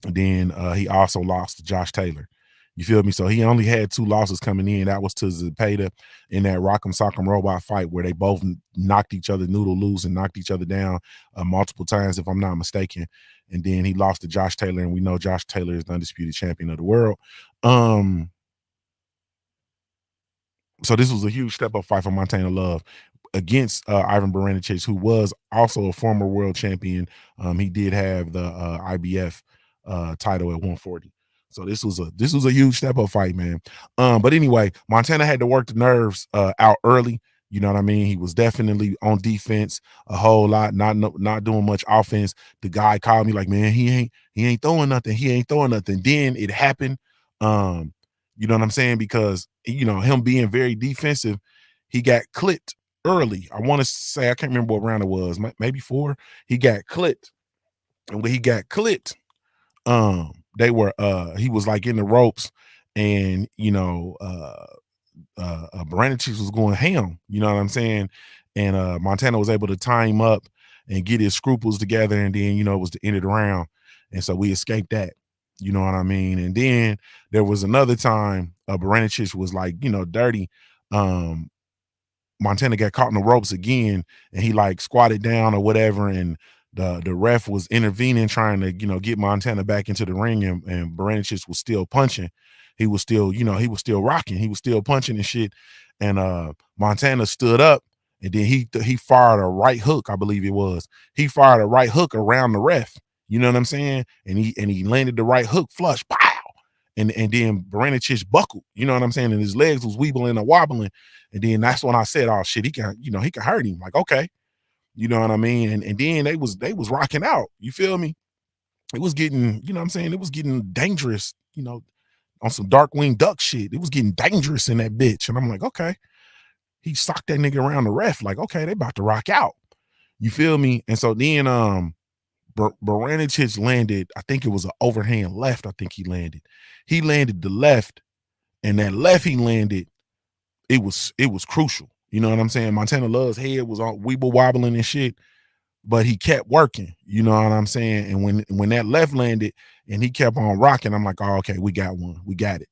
Then he also lost to Josh Taylor. You feel me? So he only had 2 losses coming in. That was to Zepeda in that Rock'em Sock'em Robot fight where they both knocked each other noodle loose and knocked each other down multiple times, if I'm not mistaken. And then he lost to Josh Taylor, and we know Josh Taylor is the undisputed champion of the world. So this was a huge step-up fight for Montana Love against Ivan Baranicic, who was also a former world champion. He did have the IBF title at 140. So this was a huge step-up fight, man. But anyway, Montana had to work the nerves out early. You know what I mean? He was definitely on defense a whole lot, not doing much offense. The guy called me like, man, he ain't throwing nothing. He ain't throwing nothing. Then it happened. You know what I'm saying? Because, you know, him being very defensive, he got clipped early. I want to say, I can't remember what round it was, maybe 4. He got clipped. And when he got clipped, they were he was like in the ropes, and you know, Baranicic was going ham, you know what I'm saying? And Montana was able to tie him up and get his scruples together, and then, you know, it was the end of the round. And so we escaped that. You know what I mean? And then there was another time Baranicic was like, you know, dirty. Montana got caught in the ropes again, and he like squatted down or whatever, and the ref was intervening, trying to, you know, get Montana back into the ring, and Baranicic was still punching. He was still, you know, he was still rocking. He was still punching and shit. And Montana stood up, and then he fired a right hook, I believe it was. He fired a right hook around the ref. You know what I'm saying? And he landed the right hook flush, pow. And then Baranicic buckled, you know what I'm saying? And his legs was weebling and wobbling. And then that's when I said, oh shit, he can hurt him. Like, okay. You know what I mean? And then they was rocking out. You feel me? It was getting, you know what I'm saying? It was getting dangerous, you know, on some Darkwing Duck shit. It was getting dangerous in that bitch. And I'm like, okay. He socked that nigga around the ref. Like, okay, they about to rock out. You feel me? And so then Baranicic landed, I think it was an overhand left. I think he landed. He landed the left, and that left he landed, it was crucial. You know what I'm saying? Montana Love's head was on weeble wobbling and shit, but he kept working. You know what I'm saying? And when that left landed and he kept on rocking, I'm like, oh, okay, we got one. We got it.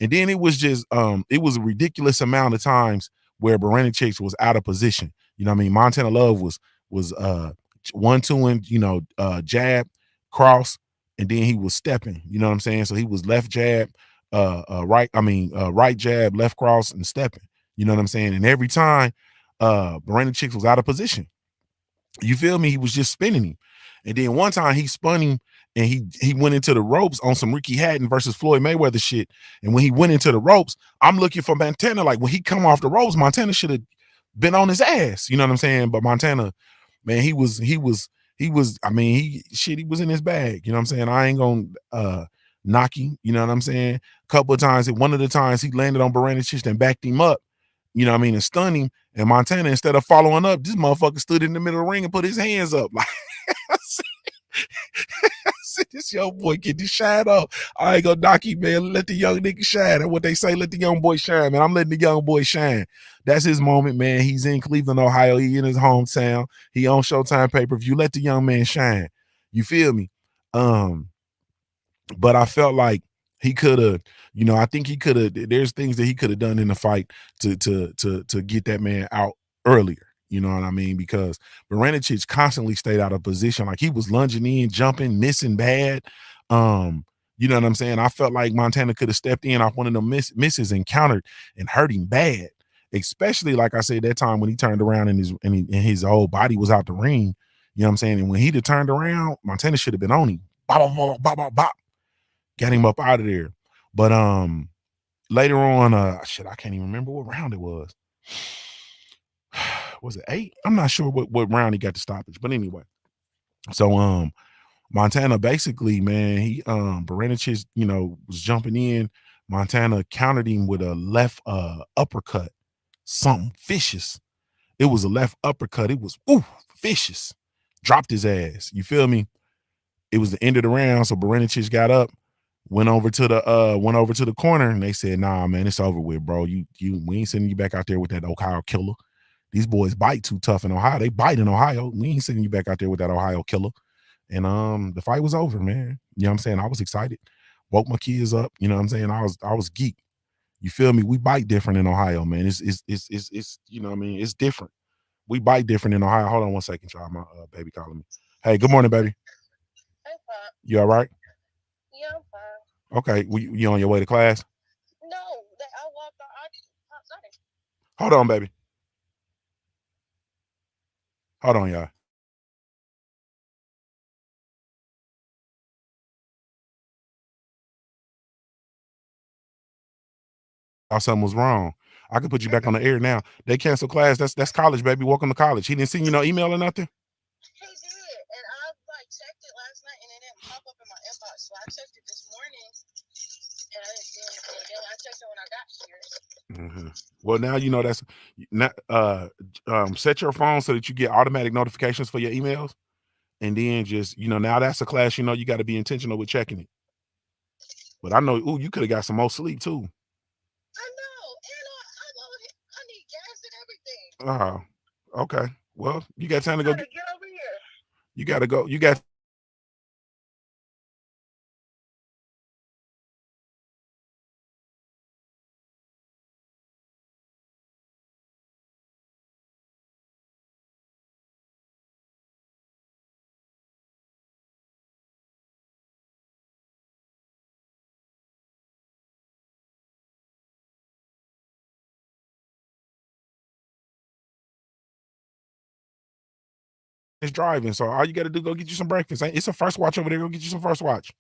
And then it was just it was a ridiculous amount of times where Baranicic was out of position. You know what I mean? Montana Love was 1-2, you know, jab, cross, and then he was stepping. You know what I'm saying? So he was left jab, right jab, left cross, and stepping. You know what I'm saying? And every time Baranicic was out of position. You feel me? He was just spinning him. And then one time he spun him and he went into the ropes on some Ricky Hatton versus Floyd Mayweather shit. And when he went into the ropes, I'm looking for Montana. Like when he come off the ropes, Montana should have been on his ass. You know what I'm saying? But Montana, man, I mean, he was in his bag. You know what I'm saying? I ain't gonna knock him. You know what I'm saying? A couple of times, one of the times he landed on Baranich and backed him up. You know what I mean? And stunned him. And Montana, instead of following up, this motherfucker stood in the middle of the ring and put his hands up. Like, I said, this young boy get this shine up. I ain't gonna knock him, man. Let the young nigga shine. And what they say, let the young boy shine, man. I'm letting the young boy shine. That's his moment, man. He's in Cleveland, Ohio. He in his hometown. He on Showtime pay-per-view. Let the young man shine. You feel me? But I felt like he could have, you know, I think he could have. There's things that he could have done in the fight to get that man out earlier. You know what I mean? Because Baranicich constantly stayed out of position. Like he was lunging in, jumping, missing bad. You know what I'm saying? I felt like Montana could have stepped in off one of the misses and countered and hurt him bad. Especially like I said that time when he turned around and his whole body was out the ring. You know what I'm saying? And when he'd have turned around, Montana should have been on him. Bop, bop, bop, bop, bop. Get him up out of there. But later on, shit, I can't even remember what round it was. Was it 8? I'm not sure what round he got the stoppage, but anyway. So Montana basically, man, he Baranicich, you know, was jumping in. Montana countered him with a left uppercut, something vicious. It was a left uppercut. It was vicious. Dropped his ass. You feel me? It was the end of the round, so Baranicich got up, went over to the corner, and they said, "Nah, man, it's over with, bro. We ain't sending you back out there with that Ohio killer. These boys bite too tough in Ohio. They bite in Ohio. We ain't sending you back out there with that Ohio killer." And the fight was over, man. You know what I'm saying? I was excited. Woke my kids up. You know what I'm saying? I was geeked. You feel me? We bite different in Ohio, man. It's you know what I mean? It's different. We bite different in Ohio. Hold on one second, y'all. My baby calling me. Hey, good morning, baby. Hey, Pop. You all right? Yeah, I'm fine. Okay. You on your way to class? No, I walked outside. Hold on, baby. Hold on, y'all. Something was wrong. I could put you back on the air now. They canceled class. That's college, baby. Welcome to college. He didn't send you no email or nothing? He did, and I checked it last night, and it didn't pop up in my inbox. So I checked it this morning, and I didn't see anything. Then I checked it when I got here. Mm-hmm. Well, now you know that's not. Set your phone so that you get automatic notifications for your emails, and then just now that's a class. You got to be intentional with checking it. But I know, you could have got some more sleep too. I know, and I need gas and everything. Oh, okay. Well, you got time to go. Get over here. You got to go. You got. It's driving, so all you got to do go get you some breakfast. It's a first watch over there. Go get you some first watch.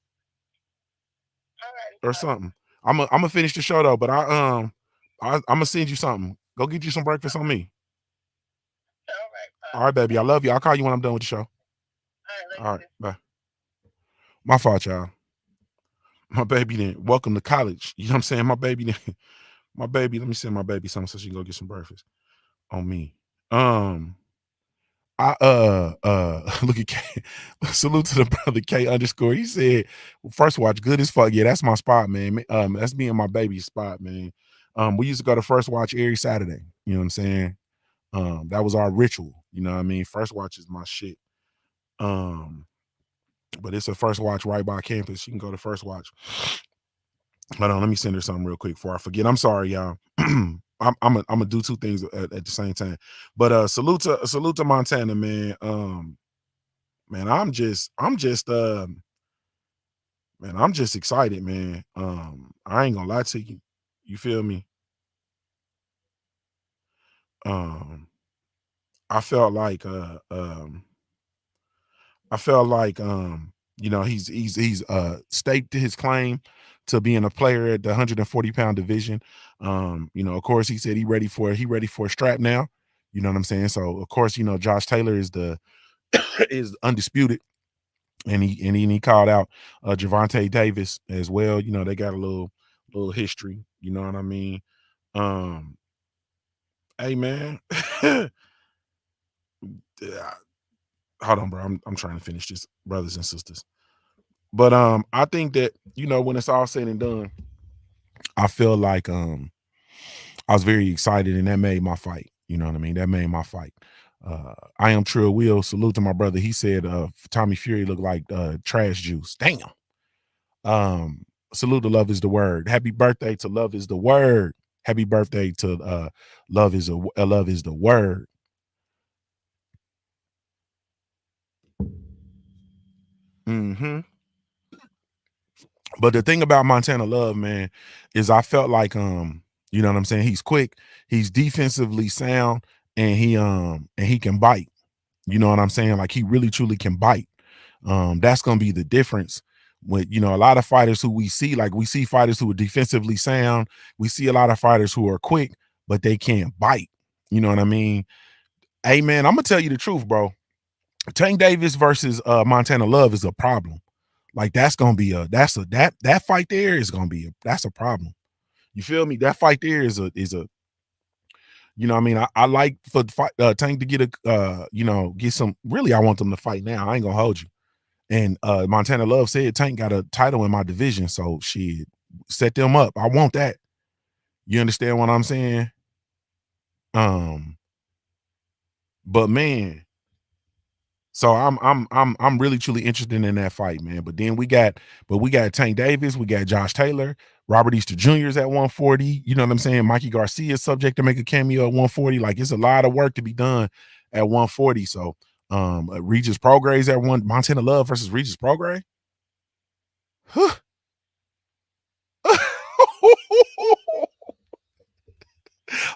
All right. Or something. I'm gonna finish the show though, but I'm gonna send you something. Go get you some breakfast on me. All right, baby. I love you. I'll call you when I'm done with the show. All right, bye. My fault, y'all. My baby didn't. Welcome to college. You know what I'm saying? My baby didn't. My baby. Let me send my baby something so she can go get some breakfast on me. I look at K. Salute to the brother K _. He said, first watch, good as fuck. Yeah, that's my spot, man. That's me and my baby's spot, man. We used to go to first watch every Saturday. You know what I'm saying? That was our ritual. You know what I mean? First watch is my shit. But it's a first watch right by campus. You can go to first watch. Hold on, let me send her something real quick before I forget. I'm sorry, y'all. I'm gonna do two things at the same time. But salute to Montana, man. Man, I'm just excited, man. I ain't gonna lie to you. You feel me? I felt like You know, he's staked his claim to being a player at the 140-pound division. You know, of course, he said he ready for a strap now. You know what I'm saying? So of course, you know, Josh Taylor is the is undisputed, and he called out Javante Davis as well. You know, they got a little history. You know what I mean? Um, hey man, hold on, bro. I'm trying to finish this, brothers and sisters. But I think that, you know, when it's all said and done, I feel like I was very excited, and that made my fight. You know what I mean? That made my fight. I am Trill Will. Salute to my brother. He said Tommy Fury looked like trash juice. Damn. Salute to Love is the Word. Happy birthday to Love is the Word. Happy birthday to Love is the Word. Mm-hmm. But the thing about Montana Love, man, is I felt like you know what I'm saying? He's quick, he's defensively sound, and he can bite. You know what I'm saying? Like, he really truly can bite. That's gonna be the difference with, you know, a lot of fighters who we see fighters who are defensively sound. We see a lot of fighters who are quick, but they can't bite. You know what I mean? Hey man, I'm gonna tell you the truth, bro. Tank Davis versus Montana Love is a problem. Like, that's gonna be that fight there is gonna be that's a problem. You feel me? That fight there is a you know what I mean? I like for Tank to get you know, get some. Really, I want them to fight now. I ain't gonna hold you. And Montana Love said Tank got a title in my division, so shit, set them up. I want that. You understand what I'm saying? But man, so I'm really truly interested in that fight, man. But then we got Tank Davis, we got Josh Taylor, Robert Easter Jr. is at 140. You know what I'm saying? Mikey Garcia is subject to make a cameo at 140. Like, it's a lot of work to be done at 140. So Regis Prograis at one. Montana Love versus Regis Prograis.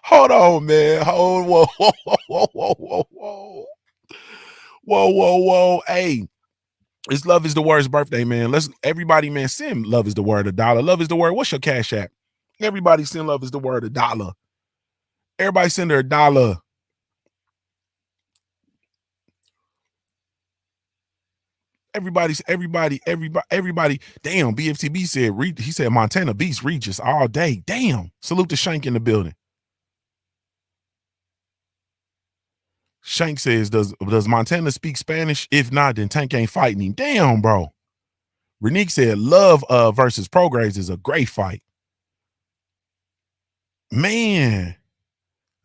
Hold on, man. Hold, whoa, whoa, whoa, whoa, whoa, whoa. Whoa, whoa, whoa. Hey, it's Love is the Word's birthday, man. Let's everybody, man, send Love is the Word $1. Love is the Word. What's your cash app? Everybody send Love is the Word $1. Everybody send her $1. Everybody. Damn, BFTB said he said Montana Beast Regis all day. Damn. Salute to Shank in the building. Shank says, does Montana speak Spanish? If not, then Tank ain't fighting him. Damn, bro. Renique said Love versus Prograis is a great fight. Man.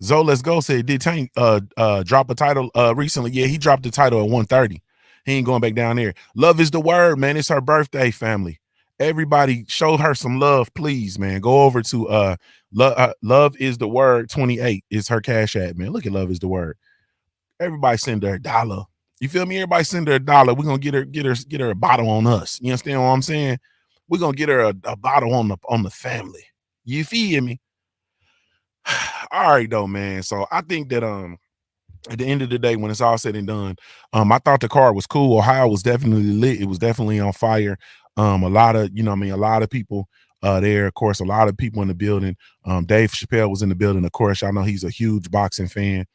Zo Let's Go said, did Tank drop a title recently? Yeah, he dropped the title at 130. He ain't going back down there. Love is the Word, man. It's her birthday, family. Everybody show her some love, please, man. Go over to Love is the Word 28 is her cash app, man. Look at Love is the Word. Everybody send her $1. You feel me? Everybody send her $1. We're gonna get her a bottle on us. You understand what I'm saying? We're gonna get her a bottle on the family. You feel me? All right, though, man. So I think that at the end of the day, when it's all said and done, I thought the card was cool. Ohio was definitely lit. It was definitely on fire. A lot of, you know what I mean, a lot of people there, of course, a lot of people in the building. Dave Chappelle was in the building, of course. Y'all know he's a huge boxing fan.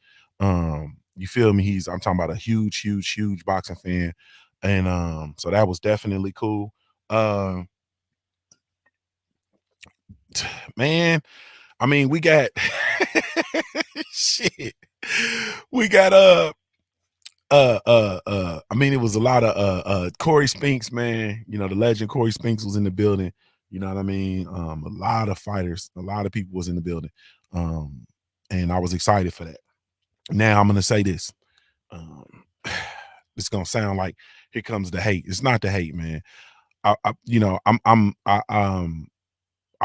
You feel me? I'm talking about a huge boxing fan. And so that was definitely cool. Man, I mean, we got shit. We got I mean, it was a lot of Corey Spinks, man. You know, the legend Corey Spinks was in the building. You know what I mean? A lot of fighters, a lot of people was in the building. And I was excited for that. Now I'm gonna say this. It's gonna sound like here comes the hate. It's not the hate, man. I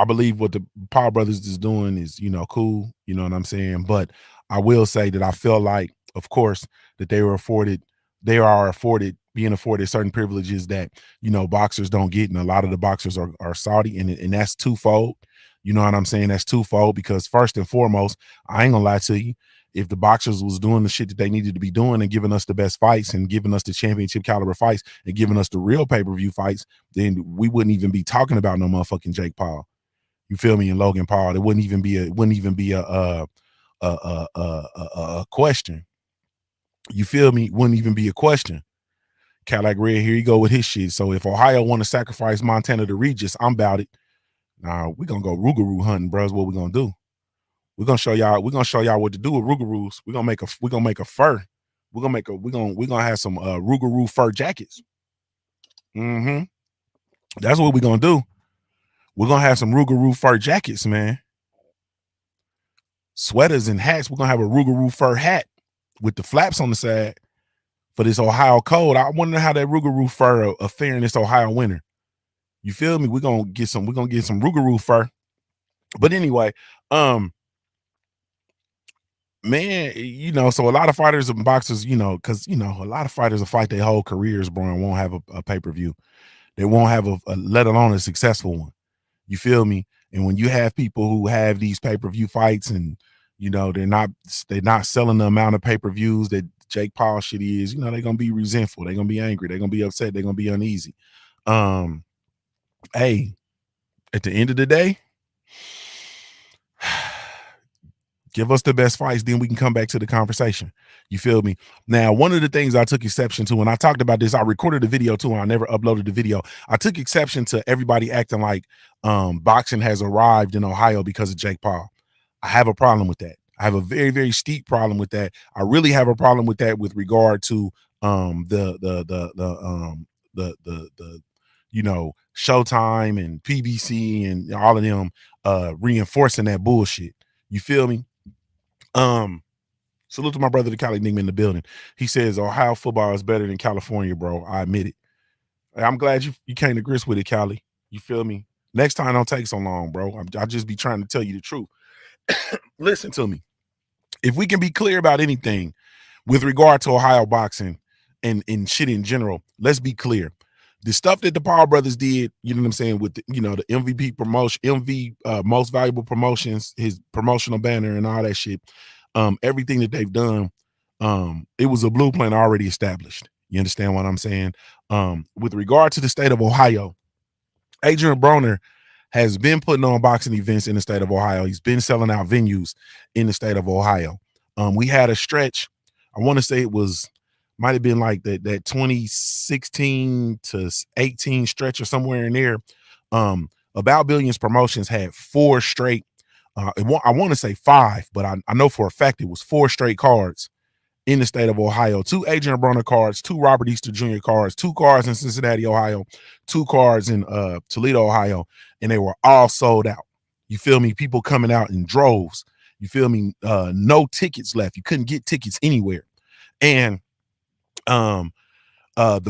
believe what the Paul brothers is doing is, you know, cool. You know what I'm saying? But I will say that I feel like, of course, that they are afforded being afforded certain privileges that, you know, boxers don't get. And a lot of the boxers are Saudi, and that's twofold. You know what I'm saying? That's twofold, because first and foremost, I ain't gonna lie to you. if the boxers was doing the shit that they needed to be doing and giving us the best fights and giving us the championship caliber fights and giving us the real pay-per-view fights, then we wouldn't even be talking about no motherfucking Jake Paul. You feel me? And Logan Paul. It wouldn't even be a question. You feel me? Wouldn't even be a question. Cadillac Red, here you go with his shit. So if Ohio want to sacrifice Montana to Regis, I'm about it. Nah, we're gonna go Rougarou hunting, bro. Is what we're gonna do. We're gonna show y'all what to do with Rougarous. We're gonna make a fur. We're gonna have some Rougarou fur jackets. That's what we're gonna do. We're gonna have some Rougarou fur jackets, man. Sweaters and hats. We're gonna have a Rougarou fur hat with the flaps on the side for this Ohio cold. I wonder how that Rougarou fur fare in this Ohio winter. You feel me? We're gonna get some Rougarou fur. But anyway, man, you know, so a lot of fighters and boxers, you know, because you know, a lot of fighters will fight their whole careers, bro, and won't have a pay-per-view. They won't have a let alone a successful one. You feel me? And when you have people who have these pay-per-view fights and you know they're not selling the amount of pay-per-views that Jake Paul shit is, you know, they're gonna be resentful, they're gonna be angry, they're gonna be upset, they're gonna be uneasy. Hey, at the end of the day, give us the best fights, then we can come back to the conversation. You feel me? Now, one of the things I took exception to, and I talked about this, I recorded the video too, and I never uploaded the video. I took exception to everybody acting like boxing has arrived in Ohio because of Jake Paul. I have a problem with that. I have a very, very steep problem with that. I really have a problem with that with regard to the you know, Showtime and PBC and all of them reinforcing that bullshit. You feel me? Salute to my brother, the Cali Nigma in the building. He says Ohio football is better than California, bro. I admit it. I'm glad you came to grips with it, Cali. You feel me? Next time don't take so long, bro. I'll just be trying to tell you the truth. Listen to me. If we can be clear about anything with regard to Ohio boxing and shit in general, let's be clear. The stuff that the Paul brothers did, you know what I'm saying, with the, you know, the MVP promotion, most valuable promotions, his promotional banner and all that shit, everything that they've done, it was a blueprint already established. You understand what I'm saying? With regard to the state of Ohio, Adrian Broner has been putting on boxing events in the state of Ohio. He's been selling out venues in the state of Ohio. We had a stretch, I want to say it was, might have been like that 2016 to 18 stretch or somewhere in there. About Billions Promotions had 4 straight, I want to say 5, but I know for a fact it was 4 straight cards in the state of Ohio. 2 Adrian Broner cards, 2 Robert Easter Jr. cards, 2 cards in Cincinnati, Ohio, 2 cards in Toledo, Ohio, and they were all sold out. You feel me? People coming out in droves. You feel me? No tickets left. You couldn't get tickets anywhere. And the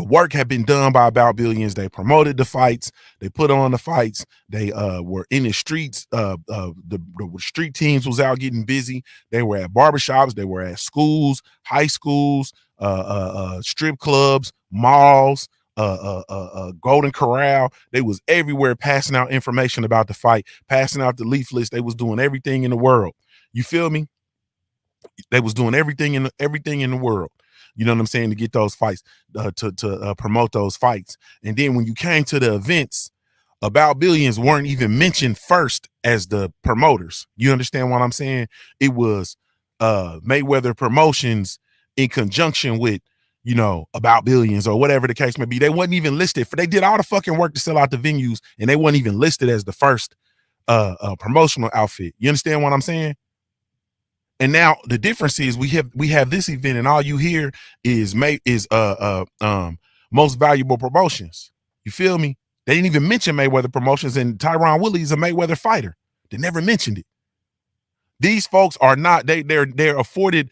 work had been done by About Billions. They promoted the fights. They put on the fights. They were in the streets. The street teams was out getting busy. They were at barbershops. They were at schools, high schools, strip clubs, malls, Golden Corral. They was everywhere passing out information about the fight, passing out the leaflets. They was doing everything in the world. You feel me? They was doing everything in the world. You know what I'm saying? To get those fights, to promote those fights. And then when you came to the events, About Billions weren't even mentioned first as the promoters. You understand what I'm saying? It was Mayweather Promotions in conjunction with, you know, About Billions or whatever the case may be. They wasn't even listed. They did all the fucking work to sell out the venues, and they weren't even listed as the first promotional outfit. You understand what I'm saying? And now the difference is we have this event, and all you hear is most valuable promotions. You feel me? They didn't even mention Mayweather Promotions, and Tyron Woodley is a Mayweather fighter. They never mentioned it. These folks are not. They're afforded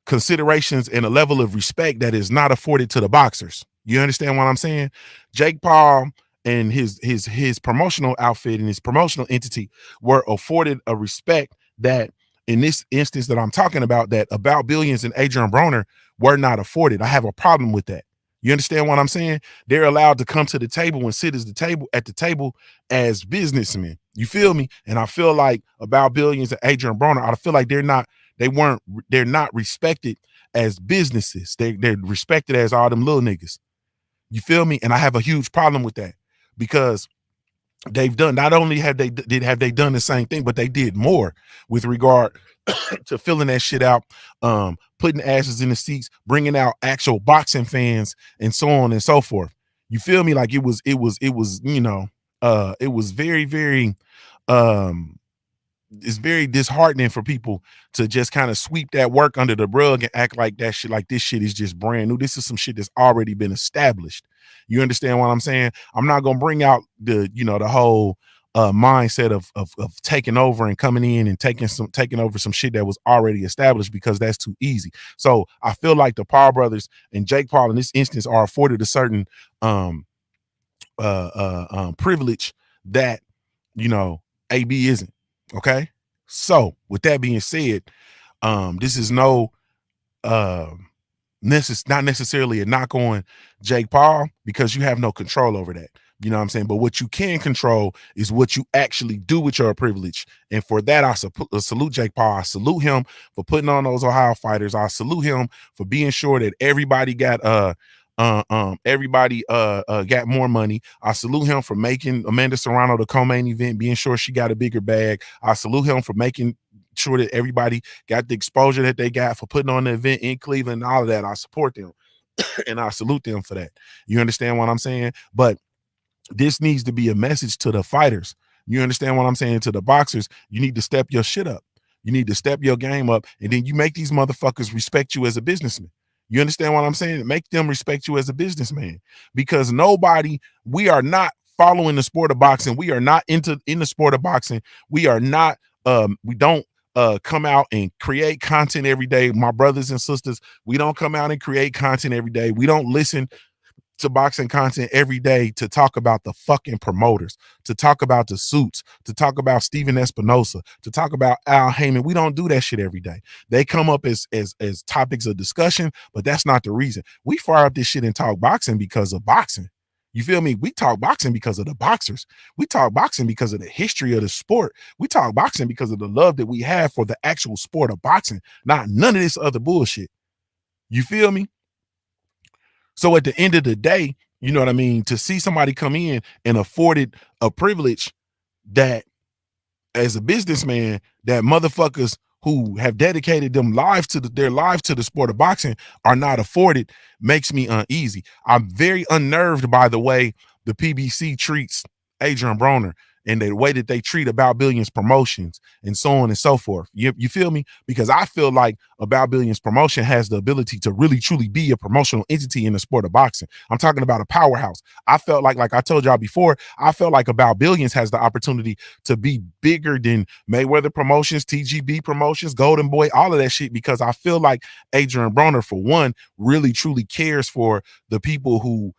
considerations and a level of respect that is not afforded to the boxers. You understand what I'm saying? Jake Paul and his promotional outfit and his promotional entity were afforded a respect that in this instance that I'm talking about, that About Billions and Adrian Broner were not afforded. I have a problem with that. You understand what I'm saying? They're allowed to come to the table and sit at the table as businessmen. You feel me? And I feel like About Billions and Adrian Broner, I feel like they're not respected as businesses. They're respected as all them little niggas. You feel me? And I have a huge problem with that because they've done, not only have they done the same thing, but they did more with regard to filling that shit out, putting asses in the seats, bringing out actual boxing fans, and so on and so forth. You feel me? Like it was, you know, it was very, very, um, it's very disheartening for people to just kind of sweep that work under the rug and act like that shit, like this shit is just brand new. This is some shit that's already been established. You understand what I'm saying? I'm not gonna bring out the, you know, the whole mindset of taking over and coming in and taking over some shit that was already established, because that's too easy. So I feel like the Paul brothers and Jake Paul in this instance are afforded a certain privilege that, you know, AB isn't. Okay. So with that being said, this is no not necessarily a knock on Jake Paul, because you have no control over that. You know what I'm saying? But what you can control is what you actually do with your privilege. And for that, I salute Jake Paul. I salute him for putting on those Ohio fighters. I salute him for being sure that everybody got got more money. I salute him for making Amanda Serrano the co-main event, being sure she got a bigger bag. I salute him for making sure that everybody got the exposure that they got, for putting on the event in Cleveland and all of that. I support them and I salute them for that. You understand what I'm saying? But this needs to be a message to the fighters. You understand what I'm saying? To the boxers, you need to step your shit up. You need to step your game up, and then you make these motherfuckers respect you as a businessman. You understand what I'm saying? Make them respect you as a businessman, because we are not following the sport of boxing. We are not in the sport of boxing. We are not, we don't come out and create content every day. My brothers and sisters, we don't come out and create content every day. We don't listen to boxing content every day to talk about the fucking promoters, to talk about the suits, to talk about Steven Espinosa, to talk about Al Heyman. We don't do that shit every day. They come up as topics of discussion, but that's not the reason. We fire up this shit and talk boxing because of boxing. You feel me? We talk boxing because of the boxers. We talk boxing because of the history of the sport. We talk boxing because of the love that we have for the actual sport of boxing, not none of this other bullshit. You feel me? So at the end of the day, you know what I mean? To see somebody come in and afforded a privilege that, as a businessman, that motherfuckers who have dedicated their lives to the sport of boxing are not afforded, makes me uneasy. I'm very unnerved by the way the PBC treats Adrian Broner and the way that they treat About Billions promotions and so on and so forth. You feel me? Because I feel like About Billions promotion has the ability to really truly be a promotional entity in the sport of boxing. I'm talking about a powerhouse. I felt like I told y'all before, I felt like About Billions has the opportunity to be bigger than Mayweather Promotions, TGB Promotions, Golden Boy, all of that shit, because I feel like Adrian Broner, for one, really truly cares for the people who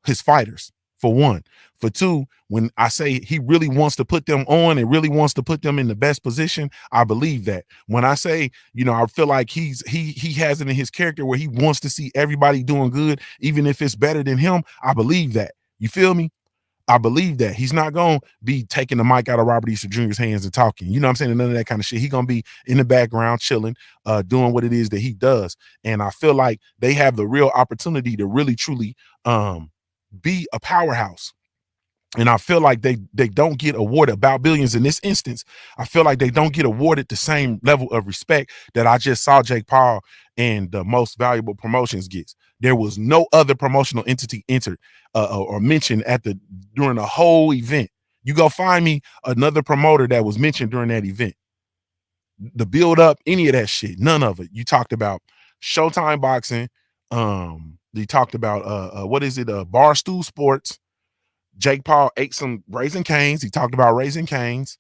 his fighters, for one. For two, when I say he really wants to put them on and really wants to put them in the best position, I believe that. When I say, you know, I feel like he has it in his character where he wants to see everybody doing good, even if it's better than him, I believe that. You feel me? I believe that. He's not going to be taking the mic out of Robert Easter Jr.'s hands and talking. You know what I'm saying? And none of that kind of shit. He's going to be in the background chilling, doing what it is that he does. And I feel like they have the real opportunity to really, truly be a powerhouse. And I feel like they don't get awarded, About Billions in this instance, I feel like they don't get awarded the same level of respect that I just saw Jake Paul and the Most Valuable Promotions gets. There was no other promotional entity entered or mentioned during the whole event. You go find me another promoter that was mentioned during that event. The build up, any of that shit, none of it. You talked about Showtime Boxing. You talked about what is it? Barstool Sports. Jake Paul ate some Raising Cane's. He talked about Raising Cane's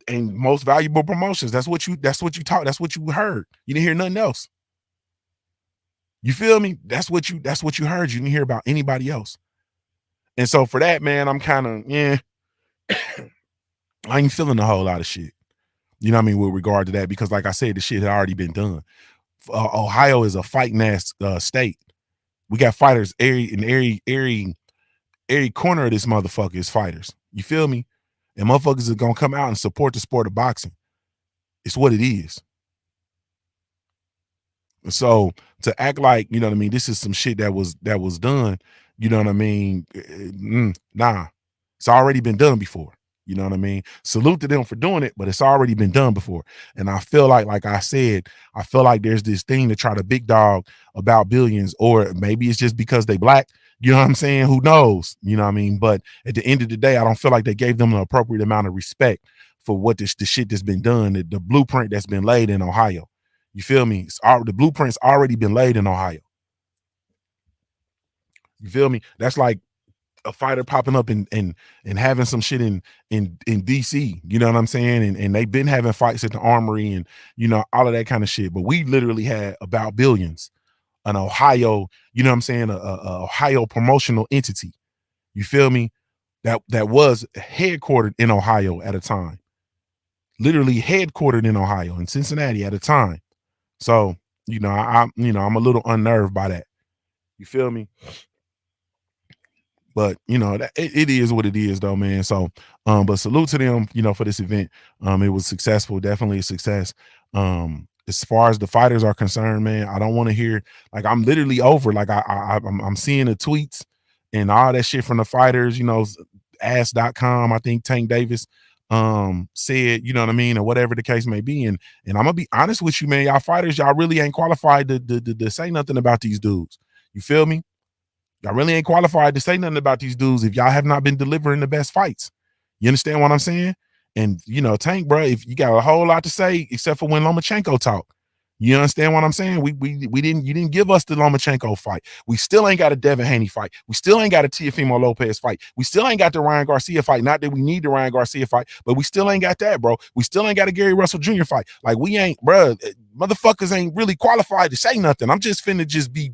and Most Valuable Promotions. That's what you taught. That's what you heard. You didn't hear nothing else. You feel me? That's what you heard. You didn't hear about anybody else. And so for that, man, I'm kind of, I ain't feeling a whole lot of shit. You know what I mean? With regard to that, because like I said, the shit had already been done. Ohio is a fighting ass state. We got fighters every corner of this motherfucker is fighters. You feel me? And motherfuckers are gonna come out and support the sport of boxing. It's what it is. So to act like, you know what I mean, this is some shit that was done, you know what I mean? Nah. It's already been done before. You know what I mean? Salute to them for doing it, but it's already been done before. And I feel like I said, I feel like there's this thing to try to big dog about billions, or maybe it's just because they black. You know what I'm saying? Who knows? You know what I mean? But at the end of the day, I don't feel like they gave them an appropriate amount of respect for what the shit that's been done, the blueprint that's been laid in Ohio. You feel me? The blueprint's already been laid in Ohio. You feel me? That's like a fighter popping up and having some shit in DC. You know what I'm saying? And they've been having fights at the Armory and, you know, all of that kind of shit. But we literally had About Billions, an Ohio, you know what I'm saying, a Ohio promotional entity. You feel me? That was headquartered in Ohio at a time. Literally headquartered in Ohio, in Cincinnati at a time. So, you know, I'm a little unnerved by that. You feel me? But you know, it is what it is though, man. So but salute to them, you know, for this event. It was successful, definitely a success. As far as the fighters are concerned, man, I don't want to hear, like, I'm literally over. Like I'm seeing the tweets and all that shit from the fighters, you know, ass.com, I think Tank Davis said, you know what I mean, or whatever the case may be. And I'm gonna be honest with you, man, y'all fighters, y'all really ain't qualified to say nothing about these dudes. You feel me? Y'all really ain't qualified to say nothing about these dudes if y'all have not been delivering the best fights. You understand what I'm saying? And, you know, Tank, bro, if you got a whole lot to say, except for when Lomachenko talked. You understand what I'm saying? You didn't give us the Lomachenko fight. We still ain't got a Devin Haney fight. We still ain't got a Teofimo Lopez fight. We still ain't got the Ryan Garcia fight. Not that we need the Ryan Garcia fight, but we still ain't got that, bro. We still ain't got a Gary Russell Jr. fight. Like, we ain't, bro, motherfuckers ain't really qualified to say nothing. I'm just finna just be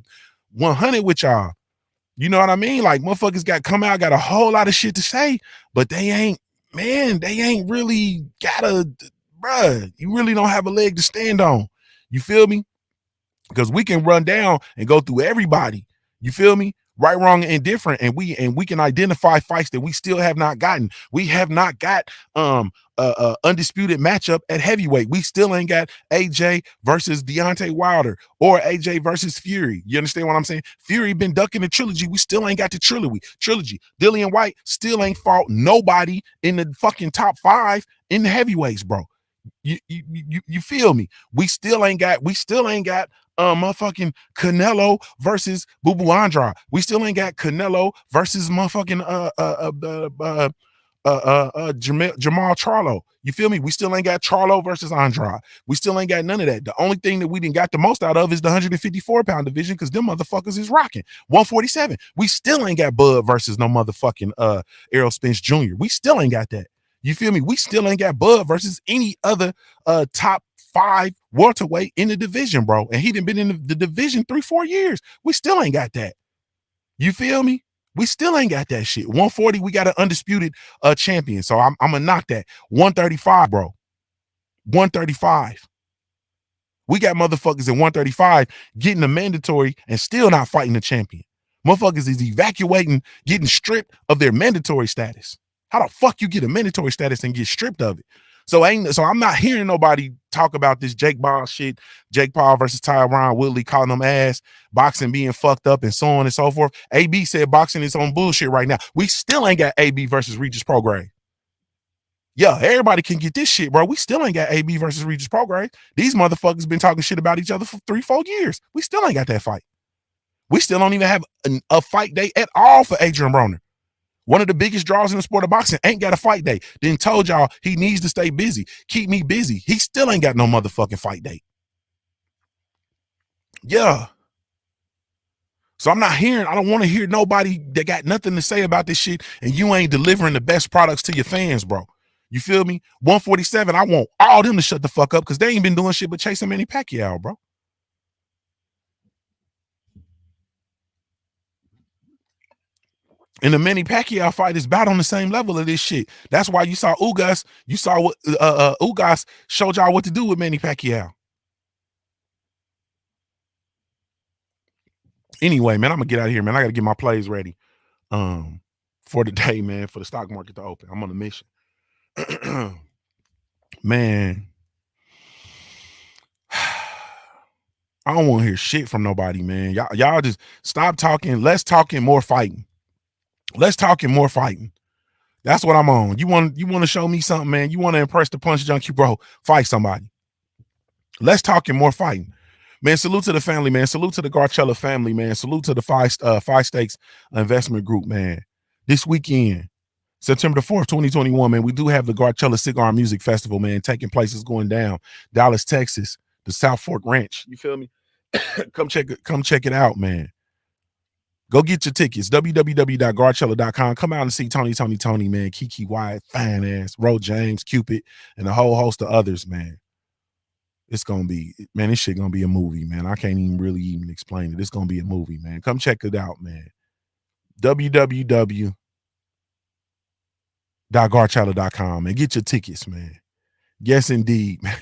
100 with y'all. You know what I mean? Like, motherfuckers got a whole lot of shit to say, but they ain't really bruh, you really don't have a leg to stand on. You feel me? Because we can run down and go through everybody. You feel me? Right, wrong, and indifferent, and we can identify fights that we still have not gotten. We have not got a undisputed matchup at heavyweight. We still ain't got AJ versus Deontay Wilder or AJ versus Fury. You understand what I'm saying? Fury been ducking the trilogy. We still ain't got the trilogy. Dillian White still ain't fought nobody in the fucking top 5 in the heavyweights, bro. You feel me? We still ain't got motherfucking Canelo versus Boo Boo Andrade. We still ain't got Canelo versus motherfucking Jamal Charlo. You feel me? We still ain't got Charlo versus Andrade. We still ain't got none of that. The only thing that we didn't got the most out of is the 154-pound division, because them motherfuckers is rocking 147. We still ain't got Bud versus no motherfucking Errol Spence Jr. We still ain't got that. You feel me? We still ain't got Bud versus any other top 5 welterweight in the division, bro. And he done been in the division 3-4 years. We still ain't got that. You feel me? We still ain't got that shit. 140, we got an undisputed champion. So I'm gonna knock that. 135, bro. 135. We got motherfuckers at 135 getting a mandatory and still not fighting the champion. Motherfuckers is evacuating, getting stripped of their mandatory status. How the fuck you get a mandatory status and get stripped of it? So I'm not hearing nobody talk about this Jake Paul shit, Jake Paul versus Tyron Woodley, calling them ass, boxing being fucked up, and so on and so forth. AB said boxing is on bullshit right now. We still ain't got AB versus Regis Prograis. Yeah, everybody can get this shit, bro. We still ain't got AB versus Regis Prograis. These motherfuckers been talking shit about each other for 3-4 years. We still ain't got that fight. We still don't even have a fight day at all for Adrian Broner. One of the biggest draws in the sport of boxing ain't got a fight day. Then told y'all he needs to stay busy. Keep me busy. He still ain't got no motherfucking fight day. Yeah. So I'm not hearing, I don't want to hear nobody that got nothing to say about this shit, and you ain't delivering the best products to your fans, bro. You feel me? 147, I want all them to shut the fuck up, because they ain't been doing shit but chasing Manny Pacquiao, bro. And the Manny Pacquiao fight is about on the same level of this shit. That's why you saw Ugas. You saw what Ugas showed y'all what to do with Manny Pacquiao. Anyway, man, I'm gonna get out of here, man. I gotta get my plays ready for the day, man, for the stock market to open. I'm on a mission. Man, I don't want to hear shit from nobody, man. Y'all just stop talking. Less talking, more fighting. Less talking, more fighting. That's what I'm on. You want to show me something, man? You want to impress the punch junkie, bro? Fight somebody. Less talking, more fighting. Man, salute to the family, man. Salute to the Garcella family, man. Salute to the Five Stakes Investment Group, man. This weekend, September the 4th, 2021, man, we do have the Garcella Cigar Music Festival, man, taking place. It's going down. Dallas, Texas, the South Fork Ranch. You feel me? Come check it out, man. Go get your tickets. www.garcella.com. Come out and see Tony, man. Kiki Wyatt, fine ass, Ro James, Cupid, and a whole host of others, man. It's gonna be, man, this shit gonna be a movie, man. I can't even really explain it. It's gonna be a movie, man. Come check it out, man. www.garcella.com and get your tickets, man. Yes, indeed, man.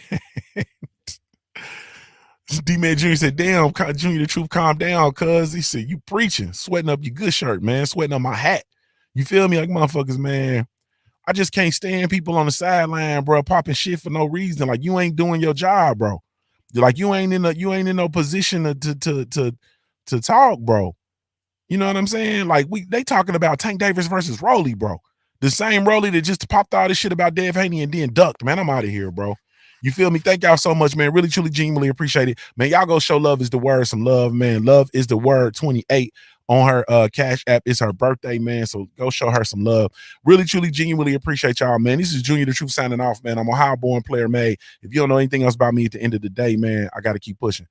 D-Man Jr. said, damn, Junior the Truth, calm down, cuz. He said, you preaching, sweating up your good shirt, man, sweating up my hat. You feel me? Like, motherfuckers, man, I just can't stand people on the sideline, bro, popping shit for no reason. Like, you ain't doing your job, bro. Like, you ain't in no position to talk, bro. You know what I'm saying? Like, they talking about Tank Davis versus Rolly, bro. The same Rolly that just popped all this shit about Dev Haney and then ducked. Man, I'm out of here, bro. You feel me? Thank y'all so much, man. Really, truly, genuinely appreciate it. Man, y'all go show Love is the Word some love, man. Love is the Word 28 on her Cash App. It's her birthday, man. So go show her some love. Really, truly, genuinely appreciate y'all, man. This is Junior the Truth signing off, man. I'm a Ohio-born player made. If you don't know anything else about me at the end of the day, man, I got to keep pushing.